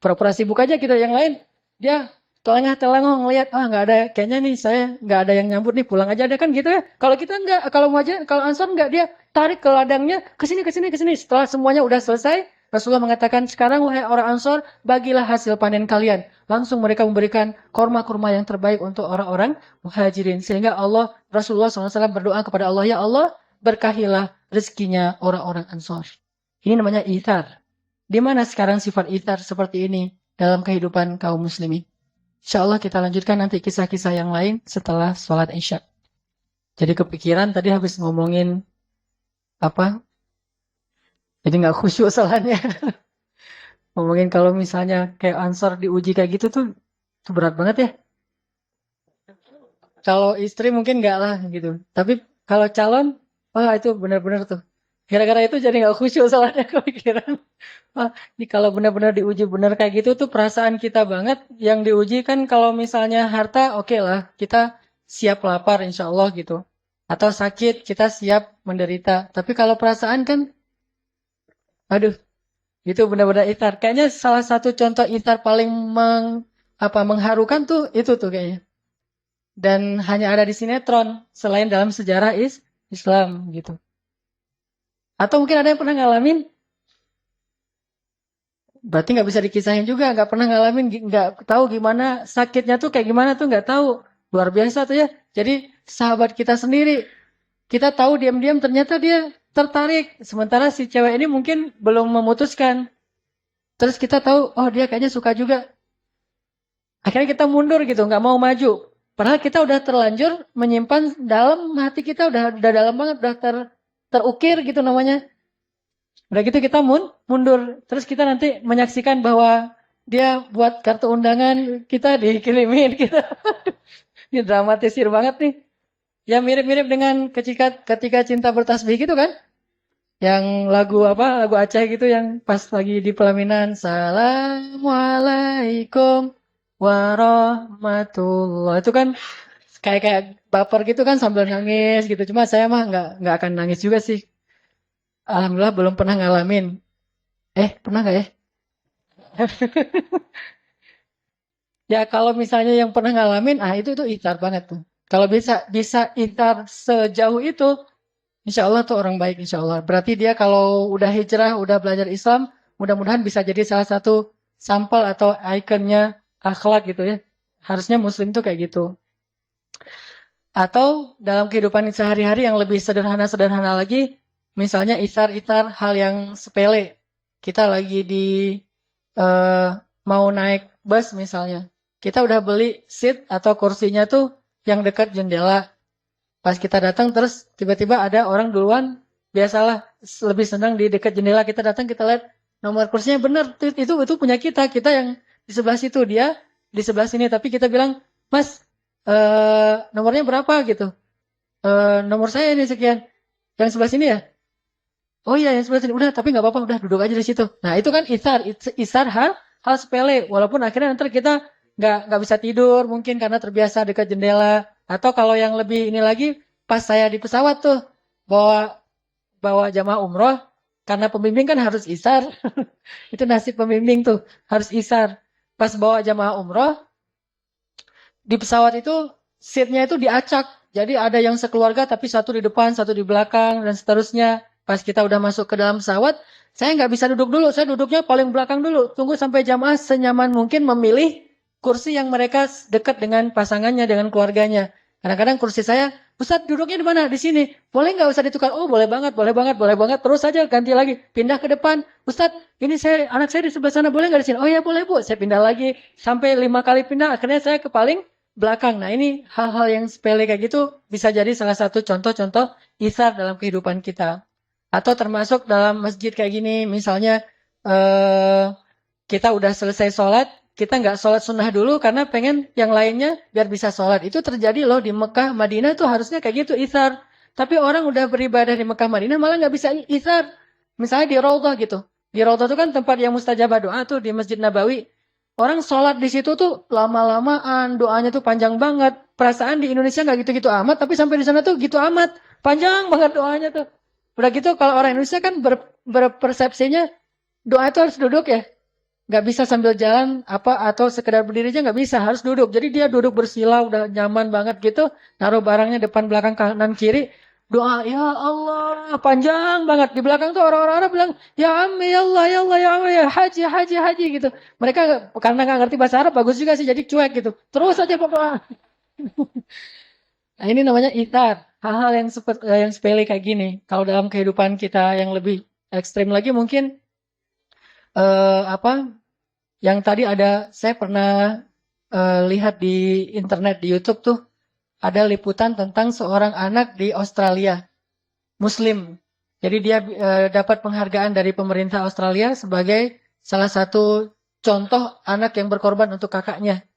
Pura-pura sibuk aja gitu. Yang lain, dia telengah-telengah ngelihat, nggak ada, kayaknya nih saya nggak ada yang nyambut nih, pulang aja deh kan gitu ya. Kalau kita nggak, kalau muhajirin, kalau Ansar nggak, dia tarik ke ladangnya, kesini, kesini, kesini. Setelah semuanya udah selesai, Rasulullah mengatakan, sekarang wahai orang Ansar, bagilah hasil panen kalian. Langsung mereka memberikan kurma-kurma yang terbaik untuk orang-orang muhajirin. Sehingga Rasulullah SAW berdoa kepada Allah, ya Allah, berkahilah rezekinya orang-orang Ansar. Ini namanya ithar. Di mana sekarang sifat ithar seperti ini dalam kehidupan kaum muslimin? Insya Allah kita lanjutkan nanti kisah-kisah yang lain setelah sholat Isya. Jadi kepikiran tadi habis ngomongin apa? Jadi nggak khusyuk soalnya. Ngomongin kalau misalnya kayak Ansor diuji kayak gitu tuh itu berat banget ya. Kalau istri mungkin nggak lah gitu. Tapi kalau calon, wah itu benar-benar tuh. Gara-gara itu jadi nggak khusyuk soalnya kepikiran. Wah, ini kalau benar-benar diuji benar kayak gitu tuh perasaan kita banget. Yang diuji kan kalau misalnya harta oke lah. Kita siap lapar insya Allah gitu. Atau sakit kita siap menderita. Tapi kalau perasaan kan, aduh, itu benar-benar itar. Kayaknya salah satu contoh itar paling mengharukan tuh itu tuh kayaknya. Dan hanya ada di sinetron selain dalam sejarah Islam gitu. Atau mungkin ada yang pernah ngalamin? Berarti nggak bisa dikisahin juga, nggak pernah ngalamin, nggak tahu gimana sakitnya tuh kayak gimana tuh nggak tahu. Luar biasa tuh ya. Jadi sahabat kita sendiri, kita tahu diam-diam ternyata dia tertarik. Sementara si cewek ini mungkin belum memutuskan. Terus kita tahu, oh dia kayaknya suka juga. Akhirnya kita mundur gitu, nggak mau maju. Padahal kita udah terlanjur menyimpan dalam hati kita udah dalam banget, udah terukir gitu namanya. Udah gitu kita mundur. Terus kita nanti menyaksikan bahwa dia buat kartu undangan kita dikirimin kita. Ini dramatisir banget nih. Ya mirip-mirip dengan ketika cinta bertasbih gitu kan. Yang lagu apa? Lagu Aceh gitu yang pas lagi di pelaminan. Assalamualaikum warahmatullah. Itu kan kayak baper gitu kan sambil nangis gitu. Cuma saya mah nggak akan nangis juga sih. Alhamdulillah belum pernah ngalamin. Pernah nggak ya? Ya kalau misalnya yang pernah ngalamin, itu itar banget tuh. Kalau bisa itar sejauh itu, insya Allah tuh orang baik insya Allah. Berarti dia kalau udah hijrah, udah belajar Islam, mudah-mudahan bisa jadi salah satu sampel atau ikonnya akhlak gitu ya. Harusnya Muslim tuh kayak gitu. Atau dalam kehidupan sehari-hari yang lebih sederhana-sederhana lagi, misalnya itar-itar hal yang sepele. Kita lagi mau naik bus misalnya. Kita udah beli seat atau kursinya tuh yang dekat jendela. Pas kita datang terus tiba-tiba ada orang duluan, biasalah lebih senang di dekat jendela. Kita datang kita lihat nomor kursinya bener, itu punya kita yang di sebelah situ, dia di sebelah sini. Tapi kita bilang, Mas, nomornya berapa gitu? Nomor saya ini sekian. Yang sebelah sini ya? Oh iya, yang sebelah sini. Udah, tapi nggak apa-apa, udah duduk aja di situ. Nah itu kan isar hal sepele. Walaupun akhirnya nanti kita nggak bisa tidur mungkin karena terbiasa dekat jendela. Atau kalau yang lebih ini lagi, pas saya di pesawat tuh bawa jamaah umroh, karena pembimbing kan harus isar. Itu nasib pembimbing tuh, harus isar. Pas bawa jamaah umroh, di pesawat itu seatnya itu diacak. Jadi ada yang sekeluarga tapi satu di depan, satu di belakang, dan seterusnya. Pas kita udah masuk ke dalam pesawat, saya nggak bisa duduk dulu. Saya duduknya paling belakang dulu. Tunggu sampai jamaah senyaman mungkin memilih kursi yang mereka dekat dengan pasangannya, dengan keluarganya. Kadang-kadang kursi saya, Ustadz duduknya di mana? Di sini. Boleh nggak Ustadz ditukar? Oh boleh banget, boleh banget, boleh banget. Terus saja ganti lagi. Pindah ke depan. Ustadz, ini anak saya di sebelah sana, boleh nggak di sini? Oh ya boleh Bu. Saya pindah lagi. Sampai 5 kali pindah, akhirnya saya ke paling belakang. Nah ini hal-hal yang sepele kayak gitu bisa jadi salah satu contoh-contoh isar dalam kehidupan kita. Atau termasuk dalam masjid kayak gini, misalnya eh, kita udah selesai sholat, kita nggak sholat sunnah dulu karena pengen yang lainnya biar bisa sholat. Itu terjadi loh di Mekah, Madinah tuh harusnya kayak gitu, isar. Tapi orang udah beribadah di Mekah, Madinah malah nggak bisa isar. Misalnya di Raudhah gitu. Di Raudhah tuh kan tempat yang mustajabah doa tuh di Masjid Nabawi. Orang sholat di situ tuh lama-lamaan, doanya tuh panjang banget. Perasaan di Indonesia nggak gitu-gitu amat, tapi sampai di sana tuh gitu amat. Panjang banget doanya tuh. Udah gitu kalau orang Indonesia kan berpersepsinya doa itu harus duduk ya. Nggak bisa sambil jalan apa atau sekedar berdiri aja nggak bisa, harus duduk. Jadi dia duduk bersila udah nyaman banget gitu, naruh barangnya depan belakang kanan kiri, doa ya Allah panjang banget. Di belakang tuh orang-orang Arab bilang ya Ammi ya Allah ya Allah ya Allah ya haji haji haji gitu. Mereka karena nggak ngerti bahasa Arab bagus juga sih jadi cuek gitu. Terus aja pokoknya. Nah, ini namanya itar. Hal-hal yang yang sepele kayak gini. Kalau dalam kehidupan kita yang lebih ekstrim lagi mungkin apa yang tadi ada, saya pernah lihat di internet di YouTube tuh ada liputan tentang seorang anak di Australia, Muslim. Jadi dia dapat penghargaan dari pemerintah Australia sebagai salah satu contoh anak yang berkorban untuk kakaknya.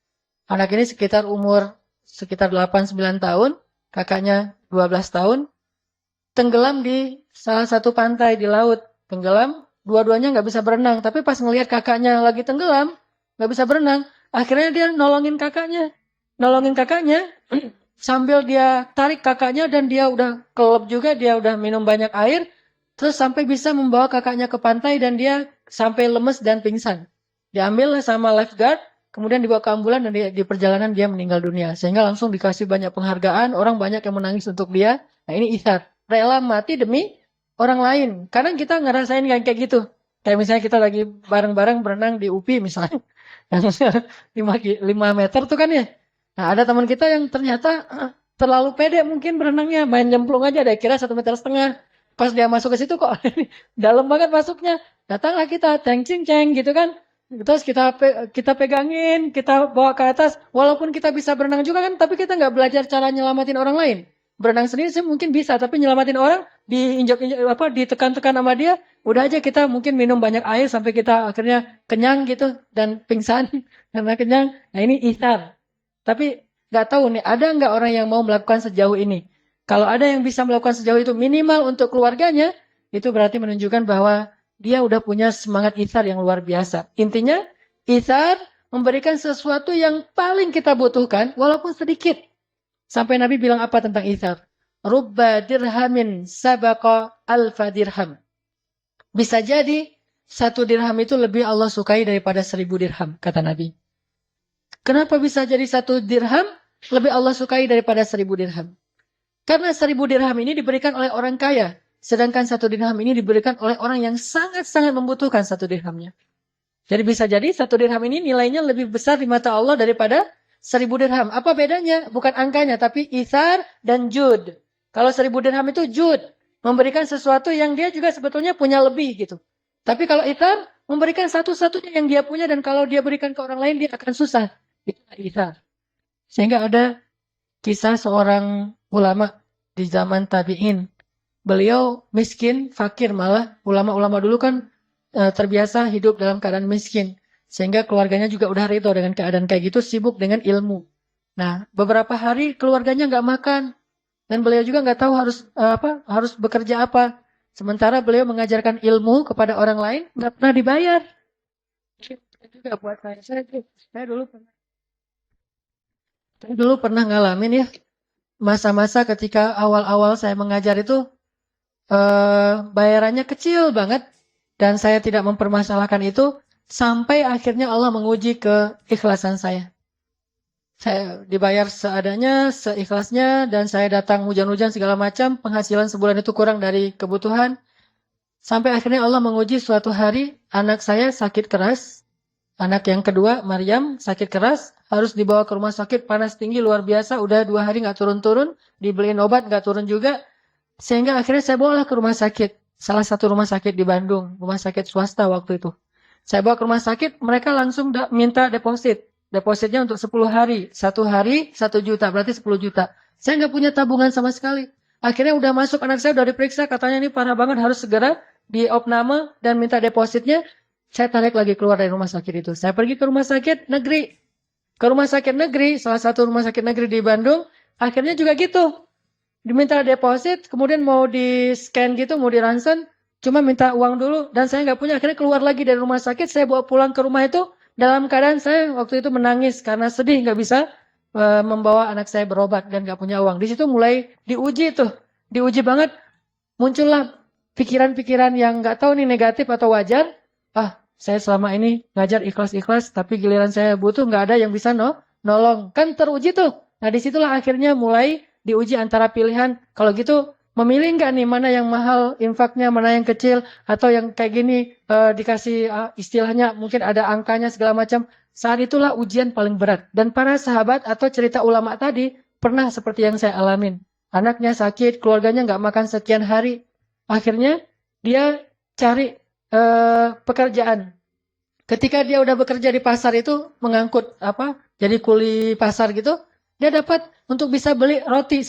Anak ini sekitar 8-9 tahun, kakaknya 12 tahun, tenggelam di salah satu pantai di laut. Tenggelam, dua-duanya nggak bisa berenang. Tapi pas ngelihat kakaknya lagi tenggelam, nggak bisa berenang. Akhirnya dia nolongin kakaknya. Nolongin kakaknya, sambil dia tarik kakaknya dan dia udah kelep juga, dia udah minum banyak air. Terus sampai bisa membawa kakaknya ke pantai dan dia sampai lemes dan pingsan. Diambil sama lifeguard, kemudian dibawa ke ambulan dan di perjalanan dia meninggal dunia. Sehingga langsung dikasih banyak penghargaan, orang banyak yang menangis untuk dia. Nah ini isar. Rela mati demi orang lain. Kadang kita ngerasain kayak gitu. Kayak misalnya kita lagi bareng-bareng berenang di UPI misalnya. Yang 5 meter tuh kan ya. Nah ada teman kita yang ternyata terlalu pede mungkin berenangnya. Main nyemplung aja deh kira 1,5 meter. Pas dia masuk ke situ kok dalam banget masuknya. Datanglah kita ceng-ceng gitu kan. Terus kita pegangin, kita bawa ke atas. Walaupun kita bisa berenang juga kan, tapi kita nggak belajar cara nyelamatin orang lain. Berenang sendiri sih mungkin bisa, tapi nyelamatin orang diinjak-injak apa ditekan-tekan sama dia, udah aja kita mungkin minum banyak air sampai kita akhirnya kenyang gitu dan pingsan karena kenyang. Nah ini isar. Tapi nggak tahu nih, ada nggak orang yang mau melakukan sejauh ini? Kalau ada yang bisa melakukan sejauh itu minimal untuk keluarganya, itu berarti menunjukkan bahwa dia udah punya semangat isar yang luar biasa. Intinya, isar memberikan sesuatu yang paling kita butuhkan, walaupun sedikit. Sampai Nabi bilang apa tentang isar? Rubba dirhamin sabaqa alfa dirham. Bisa jadi 1 dirham itu lebih Allah sukai daripada 1.000 dirham, kata Nabi. Kenapa bisa jadi 1 dirham lebih Allah sukai daripada 1.000 dirham? Karena 1.000 dirham ini diberikan oleh orang kaya. Sedangkan 1 dirham ini diberikan oleh orang yang sangat-sangat membutuhkan 1 dirhamnya. Jadi bisa jadi 1 dirham ini nilainya lebih besar di mata Allah daripada 1.000 dirham. Apa bedanya? Bukan angkanya, tapi isar dan jud. Kalau 1.000 dirham itu jud. Memberikan sesuatu yang dia juga sebetulnya punya lebih gitu. Tapi kalau isar, memberikan satu-satunya yang dia punya dan kalau dia berikan ke orang lain, dia akan susah. Itu isar. Sehingga ada kisah seorang ulama di zaman tabi'in. Beliau miskin, fakir malah. Ulama-ulama dulu kan terbiasa hidup dalam keadaan miskin. Sehingga keluarganya juga udah ridho dengan keadaan kayak gitu, sibuk dengan ilmu. Nah, beberapa hari keluarganya nggak makan. Dan beliau juga nggak tahu harus bekerja apa. Sementara beliau mengajarkan ilmu kepada orang lain, nggak pernah dibayar. Itu juga buat saya dulu pernah ngalamin ya. Masa-masa ketika awal-awal saya mengajar itu, bayarannya kecil banget. Dan saya tidak mempermasalahkan itu. Sampai akhirnya Allah menguji keikhlasan saya. Saya dibayar seadanya, seikhlasnya, dan saya datang hujan-hujan segala macam, penghasilan sebulan itu kurang dari kebutuhan. Sampai akhirnya Allah menguji suatu hari, anak saya sakit keras, Anak yang kedua, Maryam, sakit keras, harus dibawa ke rumah sakit, panas tinggi luar biasa, udah 2 hari nggak turun-turun, dibeliin obat nggak turun juga, sehingga akhirnya saya bawalah ke rumah sakit, salah satu rumah sakit di Bandung, rumah sakit swasta waktu itu. Saya bawa ke rumah sakit, mereka langsung minta deposit. Depositnya untuk 10 hari, 1 hari 1 juta, berarti 10 juta. Saya nggak punya tabungan sama sekali. Akhirnya udah masuk, anak saya udah diperiksa, katanya ini parah banget, harus segera diopname dan minta depositnya. Saya tarik lagi keluar dari rumah sakit itu. Saya pergi ke rumah sakit negeri. Ke rumah sakit negeri, salah satu rumah sakit negeri di Bandung. Akhirnya juga gitu. Diminta deposit, kemudian mau di-scan gitu, mau di-ransen. Cuma minta uang dulu. Dan saya nggak punya. Akhirnya keluar lagi dari rumah sakit. Saya bawa pulang ke rumah itu. Dalam keadaan saya waktu itu menangis. Karena sedih nggak bisa membawa anak saya berobat. Dan nggak punya uang. Di situ mulai diuji tuh. Diuji banget. Muncullah pikiran-pikiran yang nggak tahu nih negatif atau wajar. Saya selama ini ngajar ikhlas-ikhlas, tapi giliran saya butuh nggak ada yang bisa nolong. Kan teruji tuh. Nah disitulah akhirnya mulai diuji antara pilihan. Kalau gitu memilih nggak nih mana yang mahal infaknya, mana yang kecil, atau yang kayak gini dikasih istilahnya mungkin ada angkanya segala macam. Saat itulah ujian paling berat. Dan para sahabat atau cerita ulama tadi pernah seperti yang saya alamin. Anaknya sakit, keluarganya nggak makan sekian hari. Akhirnya dia cari pekerjaan. Ketika dia udah bekerja di pasar itu mengangkut jadi kuli pasar gitu, dia dapat untuk bisa beli roti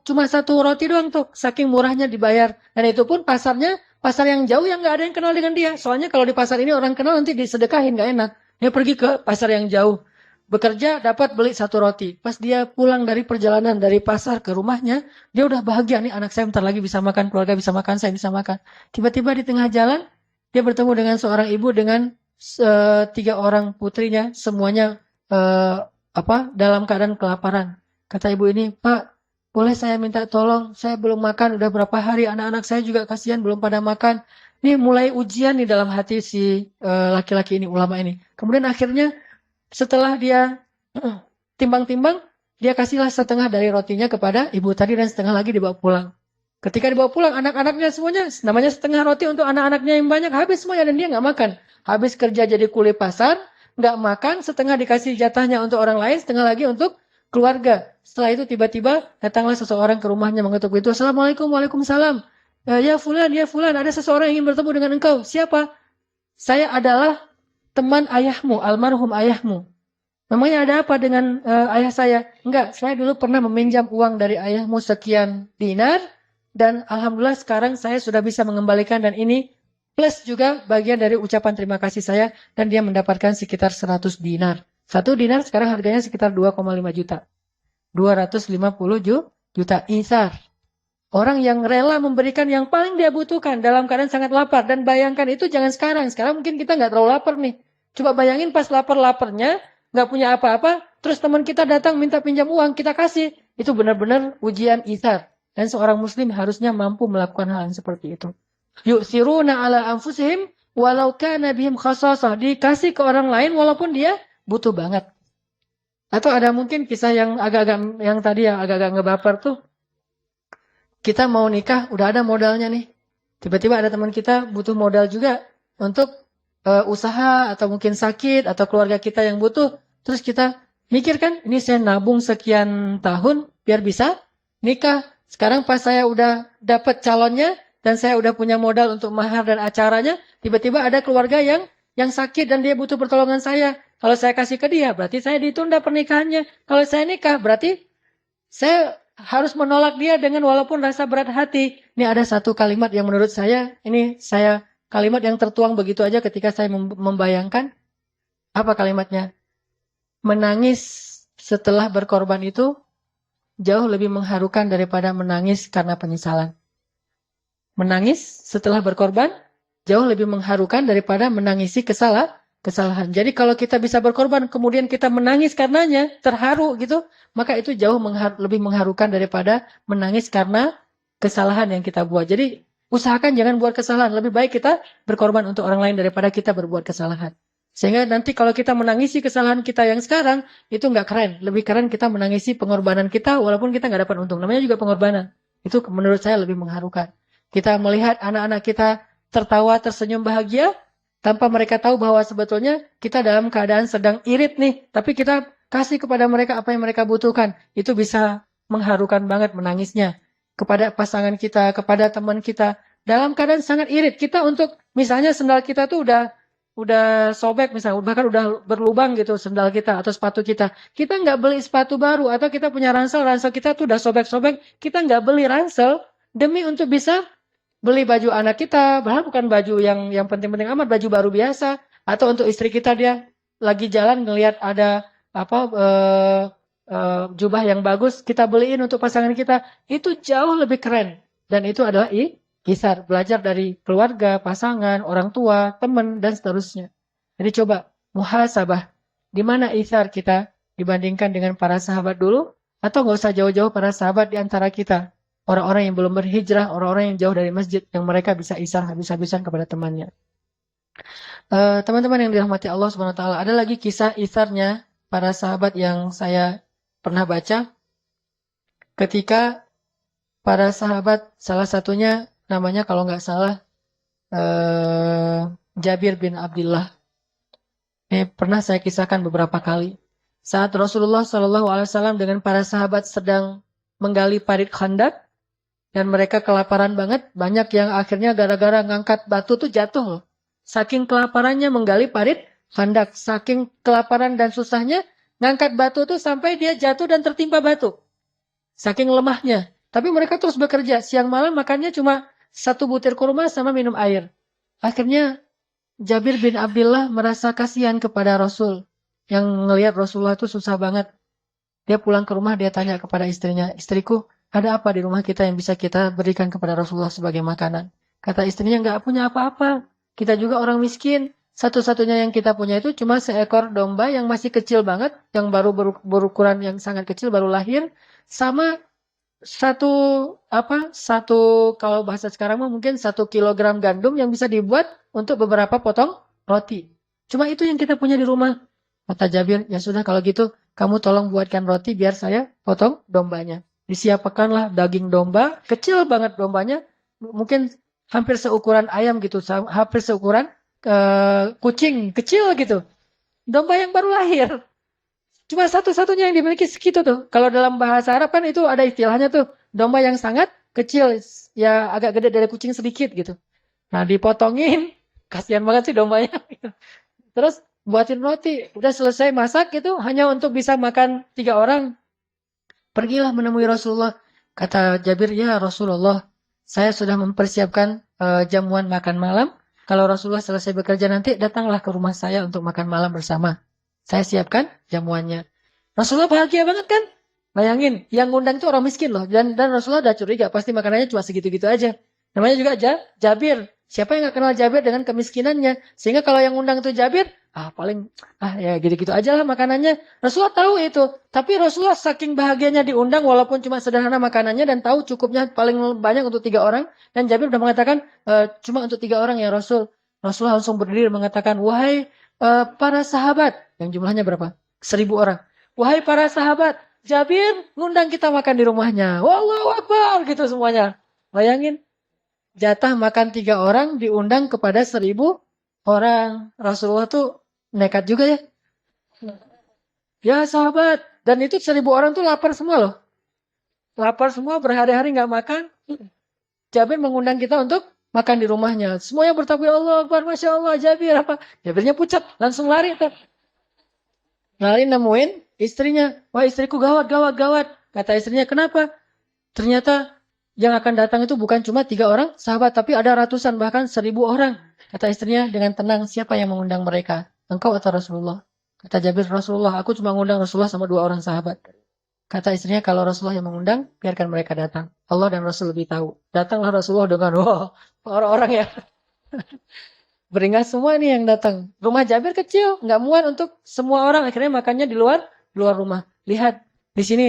cuma satu roti doang tuh, saking murahnya dibayar. Dan itu pun pasarnya pasar yang jauh yang nggak ada yang kenal dengan dia. Soalnya kalau di pasar ini orang kenal nanti disedekahin nggak enak. Dia pergi ke pasar yang jauh, bekerja dapat beli satu roti. Pas dia pulang dari perjalanan dari pasar ke rumahnya, dia udah bahagia nih, anak saya bentar lagi bisa makan, keluarga bisa makan, saya bisa makan. Tiba-tiba di tengah jalan dia bertemu dengan seorang ibu dengan 3 orang putrinya, semuanya dalam keadaan kelaparan. Kata ibu ini, Pak, boleh saya minta tolong? Saya belum makan, udah berapa hari, anak-anak saya juga kasihan belum pada makan. Ini mulai ujian nih dalam hati si laki-laki ini, ulama ini. Kemudian akhirnya setelah dia timbang-timbang, dia kasihlah setengah dari rotinya kepada ibu tadi dan setengah lagi dibawa pulang. Ketika dibawa pulang, anak-anaknya semuanya, namanya setengah roti untuk anak-anaknya yang banyak, habis semuanya dan dia nggak makan. Habis kerja jadi kuli pasar, nggak makan, setengah dikasih jatahnya untuk orang lain, setengah lagi untuk keluarga. Setelah itu tiba-tiba datanglah seseorang ke rumahnya mengetuk pintu. Assalamualaikum, waalaikumsalam. Ya fulan, ada seseorang yang ingin bertemu dengan engkau. Siapa? Saya adalah teman ayahmu, almarhum ayahmu. Memangnya ada apa dengan ayah saya? Enggak, saya dulu pernah meminjam uang dari ayahmu sekian dinar. Dan alhamdulillah sekarang saya sudah bisa mengembalikan dan ini plus juga bagian dari ucapan terima kasih saya dan dia mendapatkan sekitar 100 dinar. 1 dinar sekarang harganya sekitar 2,5 juta. 250 juta isar. Orang yang rela memberikan yang paling dia butuhkan dalam keadaan sangat lapar. Dan bayangkan itu jangan sekarang. Sekarang mungkin kita nggak terlalu lapar nih. Coba bayangin pas lapar-laparnya, nggak punya apa-apa, terus teman kita datang minta pinjam uang, kita kasih. Itu benar-benar ujian isar. Dan seorang muslim harusnya mampu melakukan hal yang seperti itu. Yu'thiruna ala anfusihim walau kana bihim khasasah. Dikasih ke orang lain walaupun dia butuh banget. Atau ada mungkin kisah yang agak-agak yang tadi yang agak-agak ngebaper tuh. Kita mau nikah, udah ada modalnya nih. Tiba-tiba ada teman kita butuh modal juga untuk usaha atau mungkin sakit atau keluarga kita yang butuh. Terus kita mikir kan, ini saya nabung sekian tahun biar bisa nikah. Sekarang pas saya udah dapat calonnya dan saya udah punya modal untuk mahar dan acaranya, tiba-tiba ada keluarga yang sakit dan dia butuh pertolongan saya. Kalau saya kasih ke dia, berarti saya ditunda pernikahannya. Kalau saya nikah, berarti saya harus menolak dia dengan walaupun rasa berat hati. Ini ada satu kalimat yang menurut saya, kalimat yang tertuang begitu aja ketika saya membayangkan. Apa kalimatnya? Menangis setelah berkorban itu jauh lebih mengharukan daripada menangis karena penyesalan. Menangis setelah berkorban jauh lebih mengharukan daripada menangisi kesalahan. Jadi kalau kita bisa berkorban kemudian kita menangis karenanya, terharu gitu, maka itu jauh lebih mengharukan daripada menangis karena kesalahan yang kita buat. Jadi usahakan jangan buat kesalahan. Lebih baik kita berkorban untuk orang lain daripada kita berbuat kesalahan. Sehingga nanti kalau kita menangisi kesalahan kita yang sekarang, itu nggak keren. Lebih keren kita menangisi pengorbanan kita walaupun kita nggak dapat untung. Namanya juga pengorbanan. Itu menurut saya lebih mengharukan. Kita melihat anak-anak kita tertawa, tersenyum bahagia, tanpa mereka tahu bahwa sebetulnya kita dalam keadaan sedang irit nih, tapi kita kasih kepada mereka apa yang mereka butuhkan. Itu bisa mengharukan banget menangisnya kepada pasangan kita, kepada teman kita. Dalam keadaan sangat irit, kita untuk misalnya sendal kita tuh udah sobek misalnya, bahkan udah berlubang gitu sendal kita atau sepatu kita. Kita nggak beli sepatu baru atau kita punya ransel kita tuh udah sobek-sobek, kita nggak beli ransel demi untuk bisa beli baju anak kita, bahkan bukan baju yang penting-penting amat, baju baru biasa, atau untuk istri kita dia lagi jalan ngelihat ada apa jubah yang bagus, kita beliin untuk pasangan kita, itu jauh lebih keren. Dan itu adalah isar, belajar dari keluarga, pasangan, orang tua, teman, dan seterusnya. Jadi coba muhasabah, di mana isar kita dibandingkan dengan para sahabat dulu, atau nggak usah jauh-jauh para sahabat di antara kita. Orang-orang yang belum berhijrah, orang-orang yang jauh dari masjid, yang mereka bisa isar habis-habisan kepada temannya. Teman-teman yang dirahmati Allah Subhanahu Wa Taala, ada lagi kisah isarnya para sahabat yang saya pernah baca. Ketika para sahabat, salah satunya namanya kalau nggak salah Jabir bin Abdullah. Ini pernah saya kisahkan beberapa kali. Saat Rasulullah SAW dengan para sahabat sedang menggali parit Khandak, dan mereka kelaparan banget, banyak yang akhirnya gara-gara ngangkat batu tuh jatuh loh. Saking kelaparannya menggali parit Khandak, saking kelaparan dan susahnya ngangkat batu tuh sampai dia jatuh dan tertimpa batu. Saking lemahnya. Tapi mereka terus bekerja, siang malam makannya cuma 1 butir kurma sama minum air. Akhirnya Jabir bin Abdullah merasa kasihan kepada Rasul, yang ngelihat Rasulullah itu susah banget. Dia pulang ke rumah, dia tanya kepada istrinya, istriku, ada apa di rumah kita yang bisa kita berikan kepada Rasulullah sebagai makanan? Kata istrinya, nggak punya apa-apa. Kita juga orang miskin. Satu-satunya yang kita punya itu cuma seekor domba yang masih kecil banget, yang baru berukuran yang sangat kecil, baru lahir, sama satu kalau bahasa sekarang mungkin 1 kilogram gandum yang bisa dibuat untuk beberapa potong roti. Cuma itu yang kita punya di rumah. Kata Jabir, ya sudah kalau gitu, kamu tolong buatkan roti biar saya potong dombanya. Disiapkanlah daging domba, kecil banget dombanya, mungkin hampir seukuran ayam gitu, hampir seukuran kucing, kecil gitu. Domba yang baru lahir. Cuma satu-satunya yang dimiliki segitu tuh. Kalau dalam bahasa Arab kan itu ada istilahnya tuh, domba yang sangat kecil, ya agak gede dari kucing sedikit gitu. Nah dipotongin, kasihan banget sih dombanya. Terus buatin roti, udah selesai masak gitu, hanya untuk bisa makan 3 orang. Pergilah menemui Rasulullah. Kata Jabir, ya Rasulullah, saya sudah mempersiapkan jamuan makan malam. Kalau Rasulullah selesai bekerja nanti, datanglah ke rumah saya untuk makan malam bersama. Saya siapkan jamuannya. Rasulullah bahagia banget kan? Bayangin, yang ngundang itu orang miskin loh. Dan Rasulullah udah curiga, pasti makanannya cuma segitu-gitu aja. Namanya juga Jabir. Siapa yang gak kenal Jabir dengan kemiskinannya? Sehingga kalau yang ngundang itu Jabir, paling ya gitu-gitu aja lah makanannya. Rasulullah tahu itu. Tapi Rasulullah saking bahagianya diundang walaupun cuma sederhana makanannya dan tahu cukupnya paling banyak untuk 3 orang. Dan Jabir udah mengatakan cuma untuk 3 orang ya Rasul. Rasulullah langsung berdiri mengatakan, wahai para sahabat. Yang jumlahnya berapa? 1.000 orang. Wahai para sahabat, Jabir ngundang kita makan di rumahnya. Wallahu Akbar gitu semuanya. Bayangin. Jatah makan 3 orang diundang kepada 1.000 orang. Rasulullah tuh nekat juga ya. Ya sahabat. Dan itu 1.000 orang tuh lapar semua loh. Lapar semua berhari-hari gak makan. Jabir mengundang kita untuk makan di rumahnya. Semuanya bertakbir Allah Akbar. Masya Allah Jabir apa. Jabirnya pucat. Langsung lari. Lari nemuin istrinya. Wah istriku gawat. Kata istrinya kenapa? Ternyata yang akan datang itu bukan cuma 3 orang sahabat. Tapi ada ratusan bahkan 1.000 orang. Kata istrinya dengan tenang, siapa yang mengundang mereka? Engkau atau Rasulullah? Kata Jabir, Rasulullah. Aku cuma mengundang Rasulullah sama 2 orang sahabat. Kata istrinya, kalau Rasulullah yang mengundang, biarkan mereka datang. Allah dan Rasul lebih tahu. Datanglah Rasulullah dengan, orang-orang ya. Beringat semua nih yang datang. Rumah Jabir kecil, nggak muat untuk semua orang. Akhirnya makannya di luar rumah. Lihat, di sini,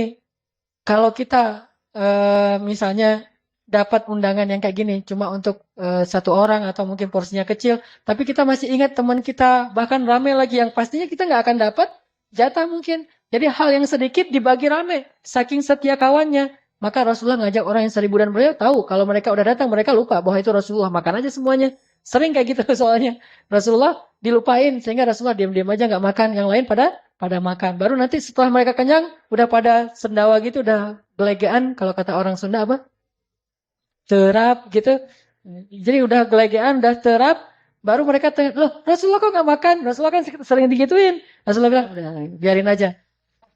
kalau kita misalnya dapat undangan yang kayak gini cuma untuk 1 orang atau mungkin porsinya kecil, tapi kita masih ingat teman kita bahkan rame lagi yang pastinya kita nggak akan dapat jatah mungkin. Jadi hal yang sedikit dibagi rame saking setia kawannya. Maka Rasulullah ngajak orang yang 1.000 dan beliau tahu kalau mereka udah datang mereka lupa bahwa itu Rasulullah, makan aja semuanya. Sering kayak gitu soalnya. Rasulullah dilupain sehingga Rasulullah diam-diam aja nggak makan. Yang lain pada makan. Baru nanti setelah mereka kenyang, udah pada sendawa gitu, udah gelegean. Kalau kata orang Sunda apa? Terap gitu. Jadi udah gelegean, udah terap. Baru mereka tanya, loh Rasulullah kok nggak makan? Rasulullah kan sering digituin. Rasulullah bilang, udah biarin aja.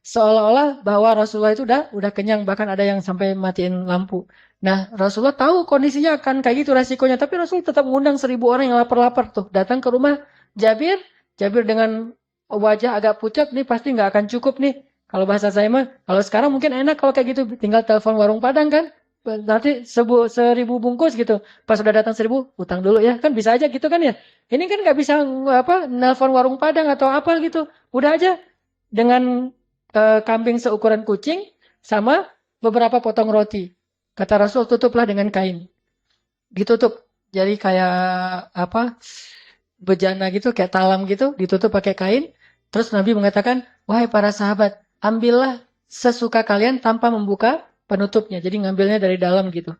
Seolah-olah bahwa Rasulullah itu udah kenyang, bahkan ada yang sampai matiin lampu. Nah, Rasulullah tahu kondisinya akan kayak gitu resikonya, tapi Rasul tetap mengundang 1.000 orang yang lapar-lapar tuh datang ke rumah Jabir. Jabir dengan wajah agak pucat nih pasti nggak akan cukup nih. Kalau bahasa saya mah, kalau sekarang mungkin enak kalau kayak gitu, tinggal telepon warung Padang kan. Nanti 1.000 bungkus gitu. Pas sudah datang 1.000, utang dulu ya. Kan bisa aja gitu kan ya. Ini kan nggak bisa apa nelpon warung Padang atau apa gitu. Udah aja dengan kambing seukuran kucing sama beberapa potong roti. Kata Rasul, tutuplah dengan kain. Ditutup. Jadi kayak apa? Bejana gitu, kayak talam gitu, ditutup pakai kain. Terus Nabi mengatakan, wahai para sahabat, ambillah sesuka kalian tanpa membuka penutupnya. Jadi ngambilnya dari dalam gitu.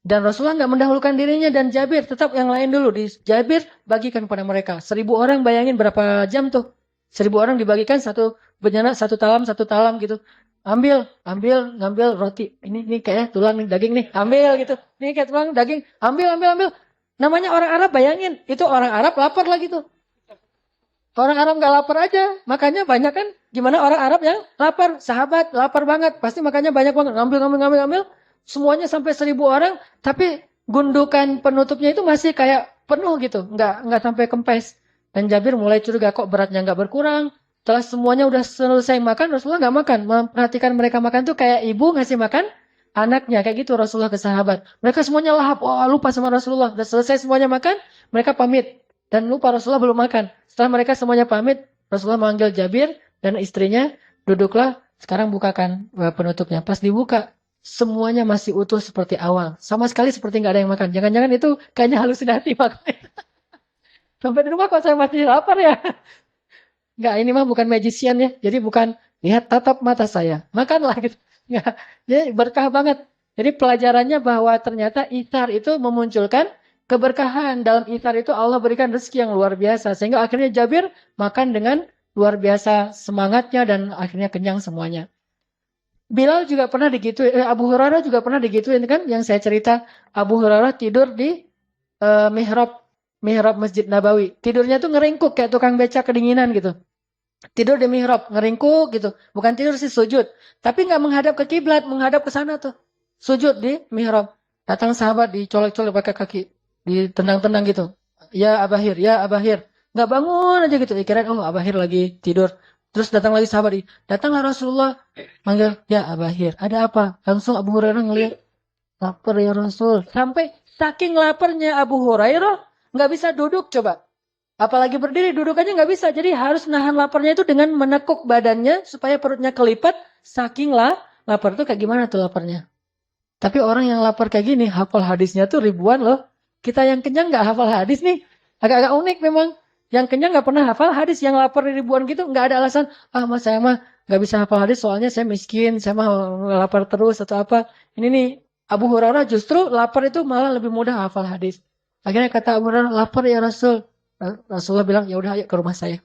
Dan Rasulullah nggak mendahulukan dirinya dan Jabir, tetap yang lain dulu. Di Jabir bagikan kepada mereka. 1.000 orang bayangin berapa jam tuh. 1.000 orang dibagikan satu benyana, satu talam gitu. Ngambil roti. Ini kayaknya tulang nih, daging nih. Ambil gitu. Ini kayak tulang daging. Ambil. Namanya orang Arab bayangin. Itu orang Arab lapar lagi tuh. Orang Arab nggak lapar aja. Makanya banyak kan. Gimana orang Arab yang lapar. Sahabat lapar banget. Pasti makanya banyak banget. Ngambil. Semuanya sampai 1.000 orang. Tapi gundukan penutupnya itu masih kayak penuh gitu. Nggak sampai kempes. Dan Jabir mulai curiga kok beratnya nggak berkurang. Setelah semuanya udah selesai makan, Rasulullah nggak makan. Memperhatikan mereka makan tuh kayak ibu ngasih makan anaknya. Kayak gitu Rasulullah ke sahabat. Mereka semuanya lahap. Wah lupa sama Rasulullah. Udah selesai semuanya makan, mereka pamit. Dan lupa Rasulullah belum makan. Setelah mereka semuanya pamit, Rasulullah manggil Jabir dan istrinya. Duduklah, sekarang bukakan penutupnya. Pas dibuka, semuanya masih utuh seperti awal. Sama sekali seperti nggak ada yang makan. Jangan-jangan itu kayaknya halusinasi makanya. Sampai di rumah kok saya masih lapar ya. Nggak, ini mah bukan magician ya. Jadi bukan, lihat tatap mata saya. Makanlah gitu. Nggak, jadi berkah banget. Jadi pelajarannya bahwa ternyata ithar itu memunculkan keberkahan. Dalam ithar itu Allah berikan rezeki yang luar biasa. Sehingga akhirnya Jabir makan dengan luar biasa semangatnya dan akhirnya kenyang semuanya. Bilal juga pernah digituin, Abu Hurairah juga pernah digituin kan. Yang saya cerita, Abu Hurairah tidur di mihrab Masjid Nabawi. Tidurnya tuh ngeringkuk kayak tukang beca kedinginan gitu. Tidur di mihrab, ngeringkuk gitu. Bukan tidur sih, sujud. Tapi nggak menghadap ke kiblat, menghadap ke sana tuh. Sujud di mihrab. Datang sahabat dicolek-colek pakai kaki. Ditendang-tendang gitu. Ya Abahir, ya Abahir. Nggak bangun aja gitu. Kirain, oh Abahir lagi tidur. Terus datang lagi sahabat. Datanglah Rasulullah. Manggil, ya Abahir. Ada apa? Langsung Abu Hurairah ngeliat. Lapar ya Rasul. Sampai saking laparnya Abu Hurairah. Nggak bisa duduk coba. Apalagi berdiri, duduk aja nggak bisa. Jadi harus nahan laparnya itu dengan menekuk badannya supaya perutnya kelipat. Saking lapar tuh kayak gimana tuh laparnya. Tapi orang yang lapar kayak gini, hafal hadisnya tuh ribuan loh. Kita yang kenyang nggak hafal hadis nih. Agak-agak unik memang. Yang kenyang nggak pernah hafal hadis, yang lapar ribuan gitu nggak ada alasan. Mas saya mah nggak bisa hafal hadis soalnya saya miskin, saya mah lapar terus atau apa. Ini nih Abu Hurairah justru lapar itu malah lebih mudah hafal hadis. Akhirnya kata Abu Hurairah, lapar ya Rasul. Rasulullah bilang, ya udah ayo ke rumah saya.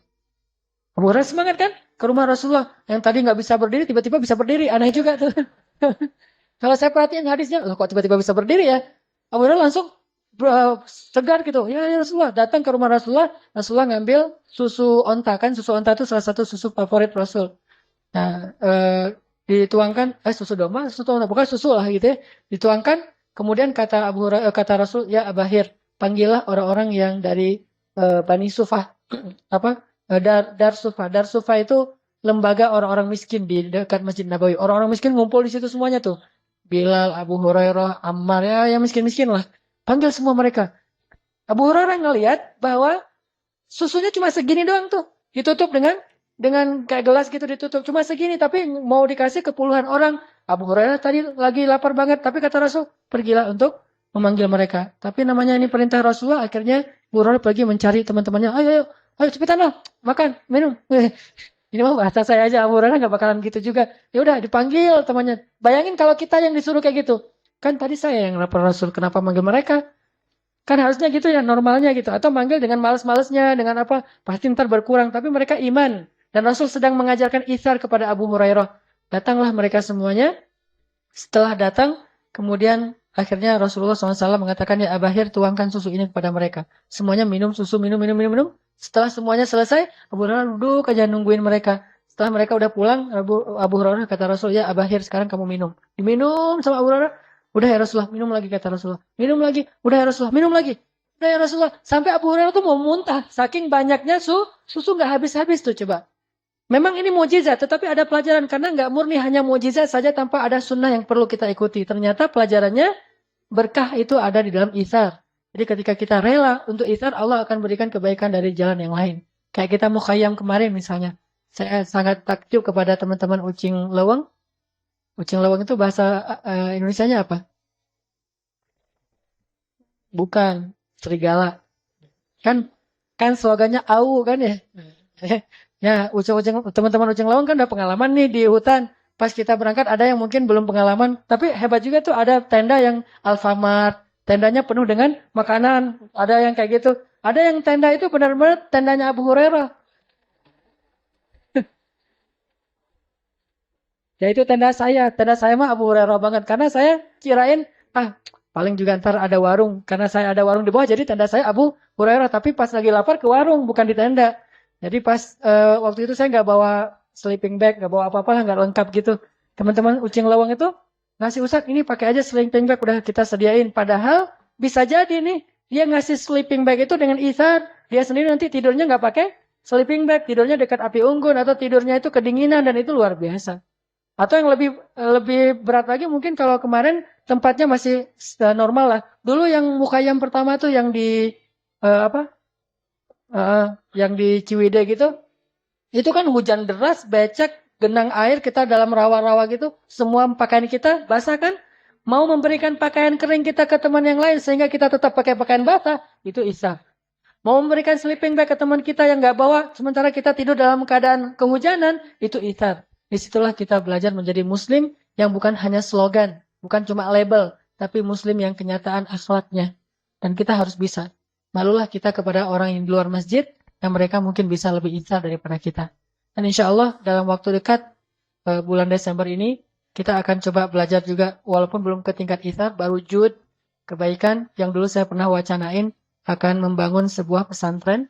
Abu Hurairah semangat kan? Ke rumah Rasulullah. Yang tadi nggak bisa berdiri, tiba-tiba bisa berdiri. Aneh juga tuh. Kalau saya perhatiin hadisnya, loh, kok tiba-tiba bisa berdiri ya? Abu Hurairah langsung segar gitu. Ya Rasulullah. Datang ke rumah Rasulullah. Rasulullah ngambil susu onta. Kan susu onta itu salah satu susu favorit Rasul. Nah, dituangkan, susu domba, susu onta. Bukan susu lah gitu ya. Dituangkan. Kemudian kata kata Rasul, ya Abahir, panggillah orang-orang yang dari Bani Sufah, apa Dar Sufah. Dar Sufah itu lembaga orang-orang miskin di dekat Masjid Nabawi. Orang-orang miskin ngumpul di situ semuanya tuh. Bilal, Abu Hurairah, Ammar, ya yang miskin-miskin lah. Panggil semua mereka. Abu Hurairah ngelihat bahwa susunya cuma segini doang tuh. Ditutup dengan kayak gelas gitu ditutup. Cuma segini tapi mau dikasih ke puluhan orang. Abu Hurairah tadi lagi lapar banget. Tapi kata Rasul, pergilah untuk memanggil mereka. Tapi namanya ini perintah Rasulullah. Akhirnya Abu Hurairah pergi mencari teman-temannya. Ayo cepetan lah. Makan, minum. Ini mah bahasa saya aja. Abu Hurairah gak bakalan gitu juga. Ya udah dipanggil temannya. Bayangin kalau kita yang disuruh kayak gitu. Kan tadi saya yang lapor Rasul. Kenapa manggil mereka? Kan harusnya gitu ya, normalnya gitu. Atau manggil dengan malas-malasnya, dengan apa, pasti ntar berkurang. Tapi mereka iman. Dan Rasul sedang mengajarkan itsar kepada Abu Hurairah. Datanglah mereka semuanya. Setelah datang, kemudian akhirnya Rasulullah SAW mengatakan, ya Abahir, tuangkan susu ini kepada mereka. Semuanya minum susu, minum. Setelah semuanya selesai, Abu Hurairah duduk aja nungguin mereka. Setelah mereka udah pulang, Abu Hurairah kata Rasul, ya Abahir, sekarang kamu minum. Diminum sama Abu Hurairah. Udah ya Rasulullah, minum lagi kata Rasulullah. Minum lagi. Udah ya Rasulullah, minum lagi. Udah ya Rasulullah. Sampai Abu Hurairah tuh mau muntah. Saking banyaknya susu nggak habis-habis tuh coba. Memang ini mukjizat, tetapi ada pelajaran. Karena nggak murni hanya mukjizat saja tanpa ada sunnah yang perlu kita ikuti. Ternyata pelajarannya berkah itu ada di dalam itsar. Jadi ketika kita rela untuk itsar, Allah akan berikan kebaikan dari jalan yang lain. Kayak kita mukhayyam kemarin misalnya. Saya sangat takjub kepada teman-teman Ucing Leweng. Ucing Leweng itu bahasa Indonesianya apa? Bukan, serigala. Kan kan slogannya AU kan ya? Ya, teman-teman Ucing Lawang kan udah pengalaman nih di hutan. Pas kita berangkat ada yang mungkin belum pengalaman, tapi hebat juga tuh ada tenda yang Alfamart, tendanya penuh dengan makanan, ada yang kayak gitu. Ada yang tenda itu benar-benar tendanya Abu Hurairah. Ya itu tenda saya mah Abu Hurairah banget karena saya kirain paling juga ntar ada warung, karena saya ada warung di bawah jadi tenda saya Abu Hurairah, tapi pas lagi lapar ke warung bukan di tenda. Jadi pas waktu itu saya nggak bawa sleeping bag, nggak bawa apa-apa lah, nggak lengkap gitu. Teman-teman Ucing Lawang itu ngasih Ustaz, ini pakai aja sleeping bag udah kita sediain. Padahal bisa jadi nih dia ngasih sleeping bag itu dengan itsar, dia sendiri nanti tidurnya nggak pakai sleeping bag, tidurnya dekat api unggun atau tidurnya itu kedinginan dan itu luar biasa. Atau yang lebih lebih berat lagi mungkin kalau kemarin tempatnya masih normal lah. Dulu yang Mukhayyam pertama tuh yang di apa? Yang di Ciwidey gitu, itu kan hujan deras, becek, genang air, kita dalam rawa-rawa gitu, semua pakaian kita basah kan? Mau memberikan pakaian kering kita ke teman yang lain sehingga kita tetap pakai pakaian basah, itu isa. Mau memberikan sleeping bag ke teman kita yang nggak bawa, sementara kita tidur dalam keadaan kehujanan, itu isar. Disitulah kita belajar menjadi muslim yang bukan hanya slogan, bukan cuma label, tapi muslim yang kenyataan akhlaknya. Dan kita harus bisa. Malulah kita kepada orang yang di luar masjid, yang mereka mungkin bisa lebih isar daripada kita. Dan insya Allah dalam waktu dekat, bulan Desember ini, kita akan coba belajar juga, walaupun belum ke tingkat isar, baru jud, kebaikan, yang dulu saya pernah wacanain, akan membangun sebuah pesantren.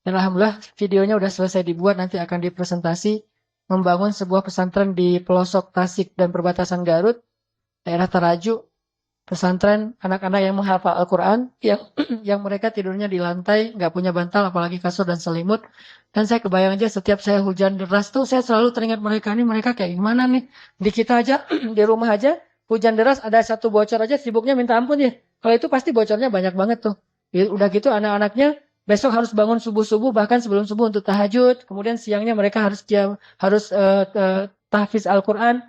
Dan alhamdulillah videonya udah selesai dibuat, nanti akan dipresentasi, membangun sebuah pesantren di pelosok Tasik dan perbatasan Garut, daerah Taraju, pesantren anak-anak yang menghafal Al-Quran, yang mereka tidurnya di lantai, nggak punya bantal, apalagi kasur dan selimut. Dan saya kebayang aja setiap saya hujan deras tuh, saya selalu teringat mereka nih, mereka kayak gimana nih. Di kita aja, di rumah aja, hujan deras ada satu bocor aja, sibuknya minta ampun ya. Kalau itu pasti bocornya banyak banget tuh. Udah gitu anak-anaknya besok harus bangun subuh-subuh, bahkan sebelum subuh untuk tahajud. Kemudian siangnya mereka harus tahfiz Al-Quran.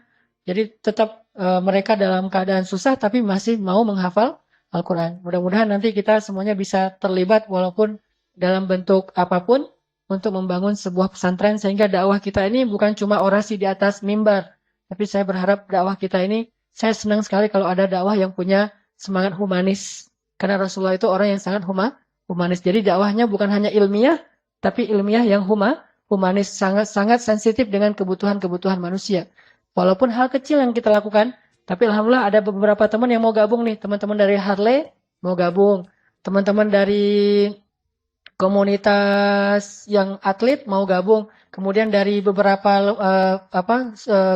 Jadi tetap mereka dalam keadaan susah tapi masih mau menghafal Al-Quran. Mudah-mudahan nanti kita semuanya bisa terlibat walaupun dalam bentuk apapun untuk membangun sebuah pesantren sehingga dakwah kita ini bukan cuma orasi di atas mimbar. Tapi saya berharap dakwah kita ini, saya senang sekali kalau ada dakwah yang punya semangat humanis. Karena Rasulullah itu orang yang sangat humanis. Jadi dakwahnya bukan hanya ilmiah, tapi ilmiah yang humanis, sangat-sangat sensitif dengan kebutuhan-kebutuhan manusia. Walaupun hal kecil yang kita lakukan, tapi alhamdulillah ada beberapa teman yang mau gabung nih. Teman-teman dari Harley mau gabung. Teman-teman dari komunitas yang atlet mau gabung. Kemudian dari beberapa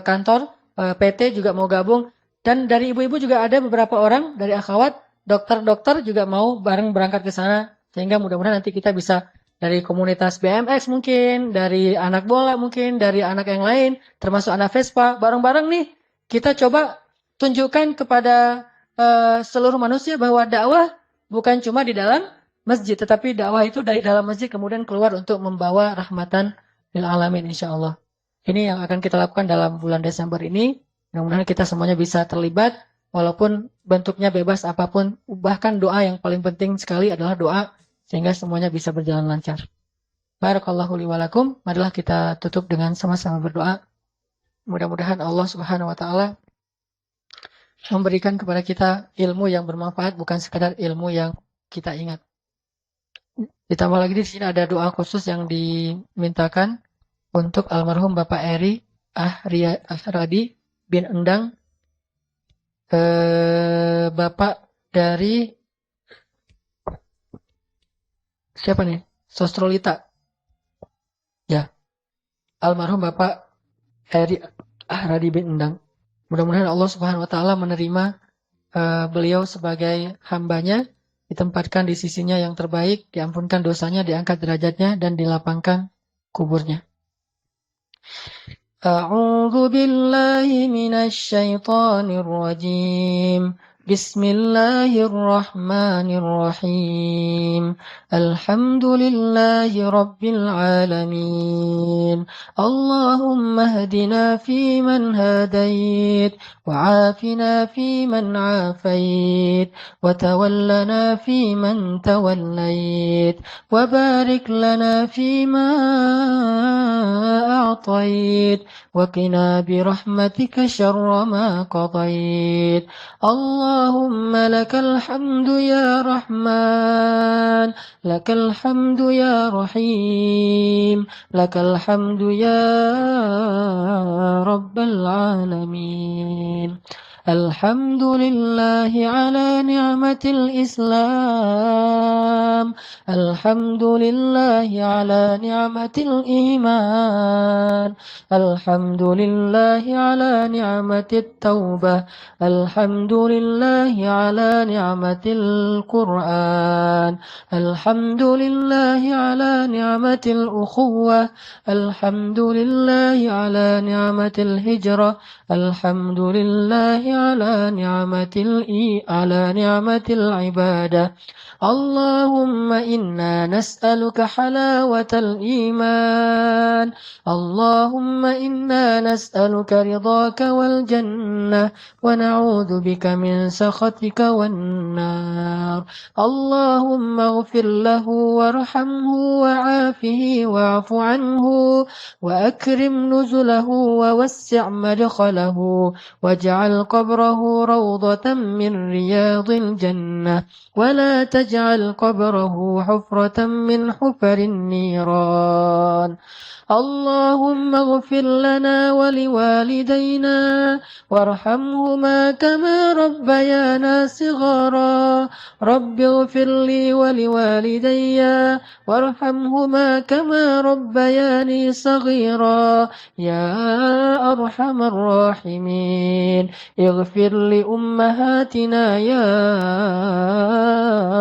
kantor PT juga mau gabung. Dan dari ibu-ibu juga ada beberapa orang dari akhwat, dokter-dokter juga mau bareng berangkat ke sana. Sehingga mudah-mudahan nanti kita bisa dari komunitas BMX mungkin, dari anak bola mungkin, dari anak yang lain, termasuk anak Vespa, bareng-bareng nih kita coba tunjukkan kepada seluruh manusia bahwa dakwah bukan cuma di dalam masjid, tetapi dakwah itu dari dalam masjid kemudian keluar untuk membawa rahmatan lil alamin insyaallah. Ini yang akan kita lakukan dalam bulan Desember ini. Mudah-mudahan kita semuanya bisa terlibat, walaupun bentuknya bebas apapun, bahkan doa yang paling penting sekali adalah doa, sehingga semuanya bisa berjalan lancar. Barakallahu li wa lakum. Marilah kita tutup dengan sama-sama berdoa. Mudah-mudahan Allah Subhanahu wa taala memberikan kepada kita ilmu yang bermanfaat, bukan sekadar ilmu yang kita ingat. Ditambah lagi di sini ada doa khusus yang dimintakan untuk almarhum Bapak Eri Ahradi bin Endang, Bapak dari siapa nih? Sostrolita. Ya, almarhum Bapak Eri Ahradi bin Endang. Mudah-mudahan Allah Subhanahu wa taala menerima beliau sebagai hambanya, ditempatkan di sisinya yang terbaik, diampunkan dosanya, diangkat derajatnya, dan dilapangkan kuburnya. A'udzu billahi minasy syaithanir rajim. Bismillahirrahmanirrahim. Alhamdulillahi rabbil alamin. Allahumma hdina fiman hadait, وعافنا فيمن عافيت وتولنا فيمن توليت وبارك لنا فيما أعطيت وقنا برحمتك شر ما قضيت اللهم لك الحمد يا رحمن لك الحمد يا رحيم لك الحمد يا رب العالمين الحمد لله على نعمة الإسلام الحمد لله على نعمة الإيمان الحمد لله على نعمة التوبة الحمد لله على نعمة القرآن الحمد لله على نعمة الأخوة الحمد لله على نعمة الهجرة الحمد لله على نعمة العبادة اللهم إنا نسألك حلاوة الإيمان اللهم إنا نسألك رضاك والجنة ونعوذ بك من سخطك والنار اللهم اغفر له وارحمه وعافه واعف عنه وأكرم نزله ووسع مدخله واجعل قبره روضة من رياض الجنة ولا تجعل قبره حفرة من حفر النيران اللهم اغفر لنا ولوالدينا وارحمهما كما ربيانا صغارا رب اغفر لي ولوالدي وارحمهما كما ربياني صغيرا يا أرحم الراحمين اغفر لأمهاتنا يا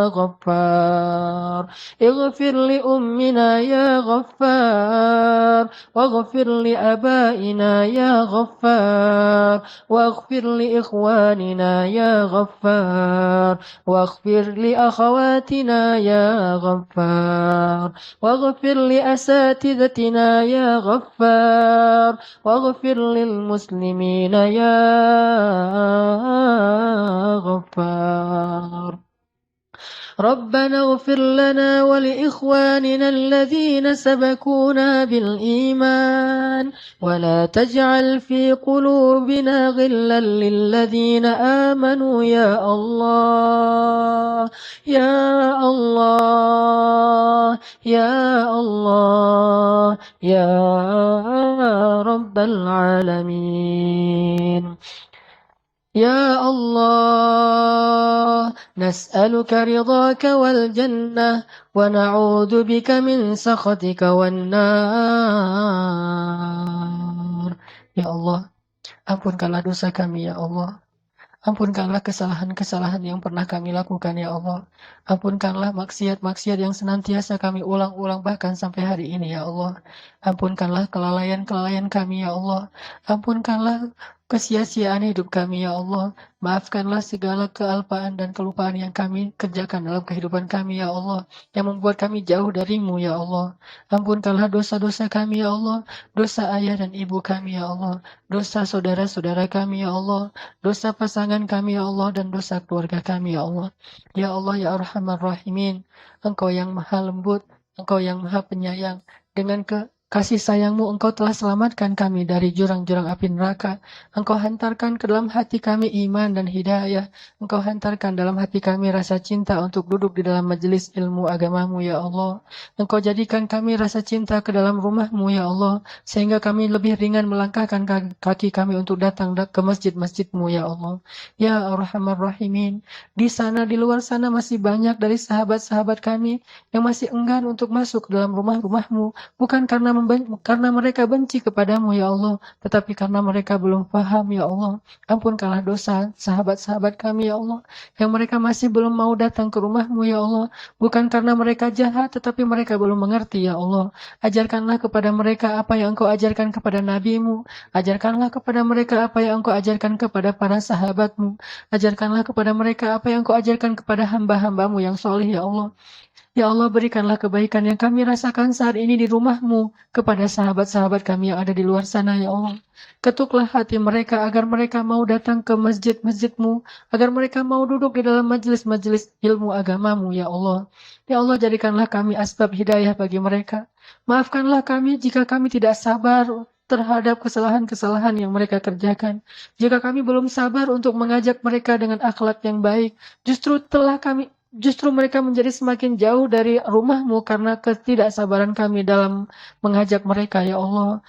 غفار اغفر لأمنا يا غفار واغفر لأبائنا يا غفار واغفر لإخواننا يا غفار واغفر لأخواتنا يا غفار واغفر لأساتذتنا يا غفار واغفر للمسلمين يا غفار ربنا اغفر لنا ولإخواننا الذين سبقونا بالإيمان ولا تجعل في قلوبنا غلا للذين آمنوا يا الله يا الله يا الله يا رب العالمين يا الله نسألك رضاك والجنة ونعوذ بك من سخطك والنار يا الله ampunkanlah dosa kami ya Allah. Ampunkanlah kesalahan-kesalahan yang pernah kami lakukan ya Allah. Ampunkanlah maksiat-maksiat yang senantiasa kami ulang-ulang bahkan sampai hari ini ya Allah. Ampunkanlah kelalaian-kelalaian kami ya Allah. Ampunkanlah kesia-siaan hidup kami ya Allah. Maafkanlah segala kealpaan dan kelupaan yang kami kerjakan dalam kehidupan kami ya Allah, yang membuat kami jauh darimu ya Allah. Ampunkanlah dosa-dosa kami ya Allah, dosa ayah dan ibu kami ya Allah, dosa saudara-saudara kami ya Allah, dosa pasangan kami ya Allah, dan dosa keluarga kami ya Allah. Ya Allah ya Arhamar Rahimin, Engkau yang maha lembut, Engkau yang maha penyayang, dengan Kasih sayang-Mu Engkau telah selamatkan kami dari jurang-jurang api neraka. Engkau hantarkan ke dalam hati kami iman dan hidayah. Engkau hantarkan dalam hati kami rasa cinta untuk duduk di dalam majelis ilmu agamamu ya Allah. Engkau jadikan kami rasa cinta ke dalam rumahmu ya Allah. Sehingga kami lebih ringan melangkahkan kaki kami untuk datang ke masjid-masjidmu ya Allah. Ya Arhamar Rahimin. Di sana, di luar sana masih banyak dari sahabat-sahabat kami yang masih enggan untuk masuk ke dalam rumah-rumahmu. Bukan karena mereka benci kepadamu ya Allah, tetapi karena mereka belum paham ya Allah. Ampunkanlah dosa sahabat-sahabat kami ya Allah, yang mereka masih belum mau datang ke rumahmu ya Allah. Bukan karena mereka jahat, tetapi mereka belum mengerti ya Allah. Ajarkanlah kepada mereka apa yang Engkau ajarkan kepada nabimu. Ajarkanlah kepada mereka apa yang Engkau ajarkan kepada para sahabatmu. Ajarkanlah kepada mereka apa yang Engkau ajarkan kepada hamba-hambamu yang soleh ya Allah. Ya Allah, berikanlah kebaikan yang kami rasakan saat ini di rumah-Mu kepada sahabat-sahabat kami yang ada di luar sana, ya Allah. Ketuklah hati mereka agar mereka mau datang ke masjid-masjid-Mu, agar mereka mau duduk di dalam majelis-majelis ilmu agama-Mu, ya Allah. Ya Allah, jadikanlah kami asbab hidayah bagi mereka. Maafkanlah kami jika kami tidak sabar terhadap kesalahan-kesalahan yang mereka kerjakan. Jika kami belum sabar untuk mengajak mereka dengan akhlak yang baik, Justru mereka menjadi semakin jauh dari rumah-Mu karena ketidaksabaran kami dalam mengajak mereka, ya Allah.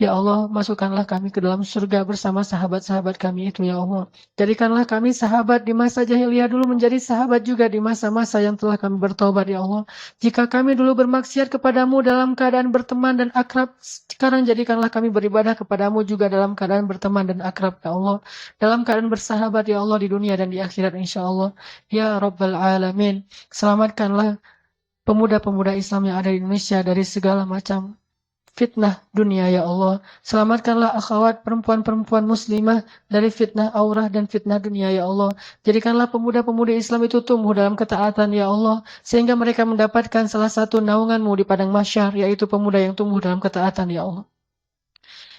Ya Allah, masukkanlah kami ke dalam surga bersama sahabat-sahabat kami itu, ya Allah. Jadikanlah kami sahabat di masa jahiliyah dulu menjadi sahabat juga di masa-masa yang telah kami bertobat, ya Allah. Jika kami dulu bermaksiat kepadamu dalam keadaan berteman dan akrab, sekarang jadikanlah kami beribadah kepadamu juga dalam keadaan berteman dan akrab, ya Allah. Dalam keadaan bersahabat, ya Allah, di dunia dan di akhirat, insya Allah. Ya Rabbal Alamin, selamatkanlah pemuda-pemuda Islam yang ada di Indonesia dari segala macam fitnah dunia ya Allah. Selamatkanlah akhwat perempuan-perempuan muslimah dari fitnah aurah dan fitnah dunia ya Allah. Jadikanlah pemuda-pemudi Islam itu tumbuh dalam ketaatan ya Allah. Sehingga mereka mendapatkan salah satu naungan-Mu di padang mahsyar, yaitu pemuda yang tumbuh dalam ketaatan ya Allah.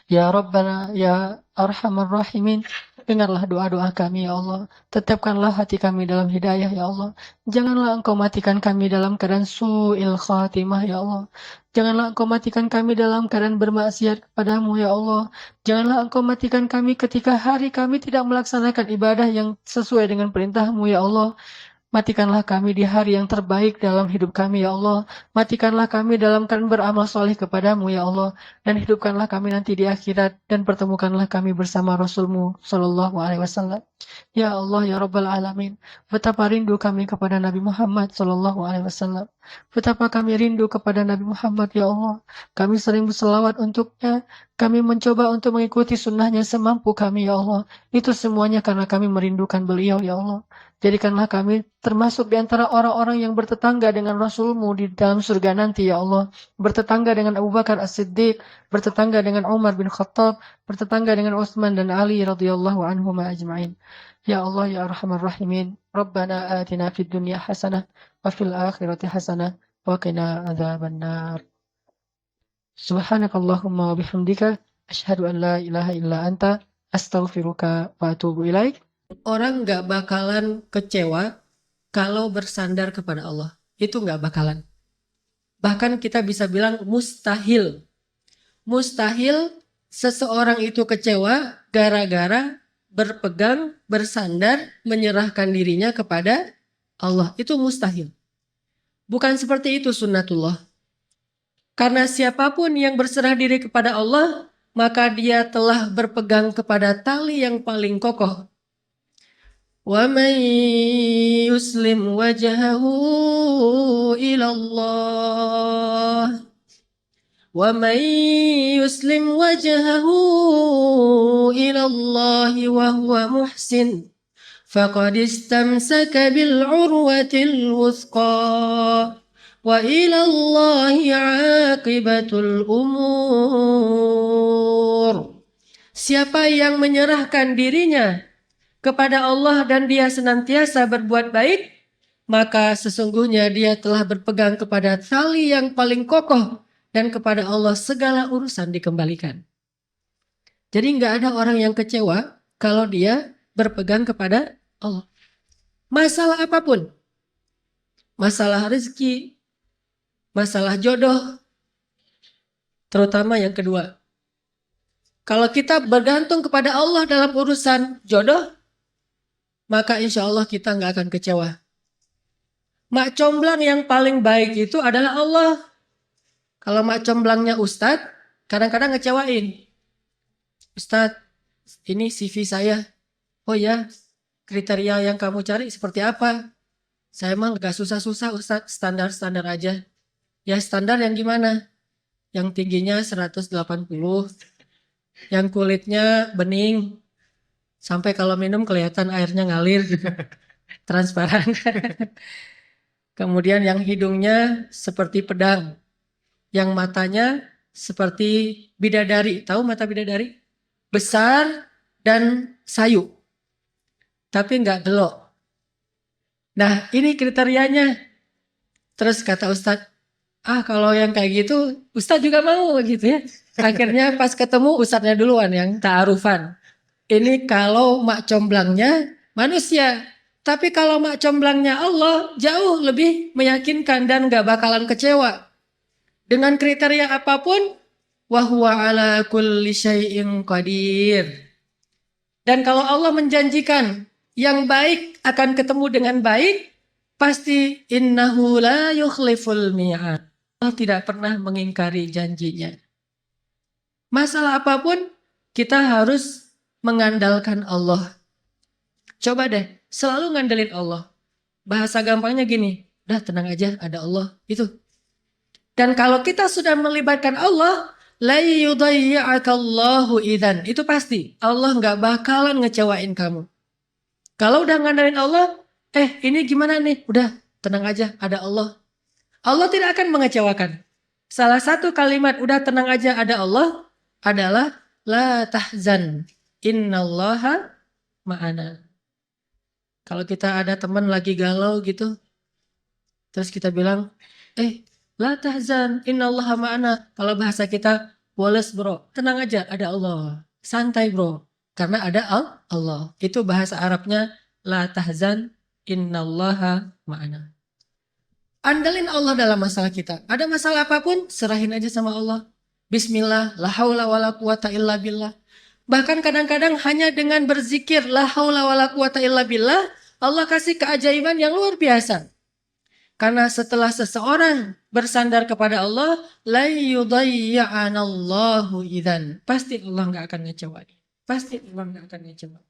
Ya Rabbana, Ya Arhamar Rahimin, dengarlah doa-doa kami, Ya Allah. Tetapkanlah hati kami dalam hidayah, Ya Allah. Janganlah Engkau matikan kami dalam keadaan su'il khatimah, Ya Allah. Janganlah Engkau matikan kami dalam keadaan bermaksiat kepadamu, Ya Allah. Janganlah Engkau matikan kami ketika hari kami tidak melaksanakan ibadah yang sesuai dengan perintah-Mu, Ya Allah. Matikanlah kami di hari yang terbaik dalam hidup kami, ya Allah. Matikanlah kami dalam keadaan beramal soleh kepadamu, ya Allah. Dan hidupkanlah kami nanti di akhirat. Dan pertemukanlah kami bersama Rasulmu, Sallallahu Alaihi Wasallam. Ya Allah, ya Rabbal Alamin. Betapa rindu kami kepada Nabi Muhammad, Sallallahu Alaihi Wasallam. Betapa kami rindu kepada Nabi Muhammad, ya Allah. Kami sering berselawat untuknya. Kami mencoba untuk mengikuti sunnahnya semampu kami, ya Allah. Itu semuanya karena kami merindukan beliau, ya Allah. Jadikanlah kami termasuk di antara orang-orang yang bertetangga dengan Rasul-Mu di dalam surga nanti, ya Allah. Bertetangga dengan Abu Bakar As-Siddiq, bertetangga dengan Umar bin Khattab, bertetangga dengan Utsman dan Ali radhiyallahu anhum ajma'in. Ya Allah, ya Arhamar Rahimin. Rabbana atina fid dunya hasanah wa fil akhirati hasanah wa qina adzabannar. Subhanakallahumma wa bihamdika asyhadu an la ilaha illa anta astaghfiruka wa atubu ilaik. Orang nggak bakalan kecewa kalau bersandar kepada Allah. Itu nggak bakalan. Bahkan kita bisa bilang mustahil. Mustahil seseorang itu kecewa gara-gara berpegang, bersandar, menyerahkan dirinya kepada Allah. Itu mustahil. Bukan seperti itu sunnatullah. Karena siapapun yang berserah diri kepada Allah, maka dia telah berpegang kepada tali yang paling kokoh. وَمَنْ يُسْلِمْ وَجْهَهُ إِلَى اللَّهِ وَمَنْ يُسْلِمْ وَجْهَهُ إِلَى اللَّهِ وَهُوَ مُحْسِنٌ فَقَدِ اسْتَمْسَكَ بِالْعُرْوَةِ الْوُثْقَى وَإِلَى اللَّهِ عَاقِبَةُ الْأُمُورِ. Siapa yang menyerahkan dirinya kepada Allah dan dia senantiasa berbuat baik, maka sesungguhnya dia telah berpegang kepada tali yang paling kokoh dan kepada Allah segala urusan dikembalikan. Jadi nggak ada orang yang kecewa kalau dia berpegang kepada Allah. Masalah apapun, masalah rezeki, masalah jodoh, Terutama yang kedua. Kalau kita bergantung kepada Allah dalam urusan jodoh, maka insya Allah kita nggak akan kecewa. Mak comblang yang paling baik itu adalah Allah. Kalau mak comblangnya Ustadz, kadang-kadang ngecewain. Ustadz, ini CV saya. Oh ya, kriteria yang kamu cari seperti apa? Saya emang gak susah-susah Ustadz, standar-standar aja. Ya standar yang gimana? Yang tingginya 180, yang kulitnya bening, sampai kalau minum kelihatan airnya ngalir gitu, transparan. Kemudian yang hidungnya seperti pedang, yang matanya seperti bidadari. Tahu mata bidadari? Besar dan sayu, tapi nggak gelok. Nah ini kriterianya. Terus kata Ustadz, kalau yang kayak gitu Ustadz juga mau gitu ya. Akhirnya pas ketemu Ustadznya duluan yang ta'arufan. Ini kalau mak comblangnya manusia. Tapi kalau mak comblangnya Allah jauh lebih meyakinkan dan gak bakalan kecewa. Dengan kriteria apapun, wa huwa ala kulli syai'in qadir. Dan kalau Allah menjanjikan yang baik akan ketemu dengan baik, pasti innahu la yukhliful mi'ad. Allah tidak pernah mengingkari janjinya. Masalah apapun, kita harus mengandalkan Allah. Coba deh, selalu ngandelin Allah. Bahasa gampangnya gini, udah tenang aja, ada Allah. Itu. Dan kalau kita sudah melibatkan Allah, la yudayya'akallahu idzan. Itu pasti. Allah nggak bakalan ngecewain kamu. Kalau udah ngandelin Allah, ini gimana nih? Udah, tenang aja, ada Allah. Allah tidak akan mengecewakan. Salah satu kalimat udah tenang aja ada Allah adalah la tahzan. Innallaha ma'ana. Kalau kita ada teman lagi galau gitu, terus kita bilang, la tahzan, innallaha ma'ana. Kalau bahasa kita, woles bro, tenang aja, ada Allah. Santai bro, karena ada Allah. Itu bahasa Arabnya, la tahzan, innallaha ma'ana. Andalin Allah dalam masalah kita. Ada masalah apapun, serahin aja sama Allah. Bismillah, la haula wa la quwata illa billah. Bahkan kadang-kadang hanya dengan berzikir, la haula wa la quwata illa billah, Allah kasih keajaiban yang luar biasa. Karena setelah seseorang bersandar kepada Allah, la yudayya'anallahu idzan. Pasti Allah nggak akan ngecewain. Pasti Allah nggak akan ngecewain.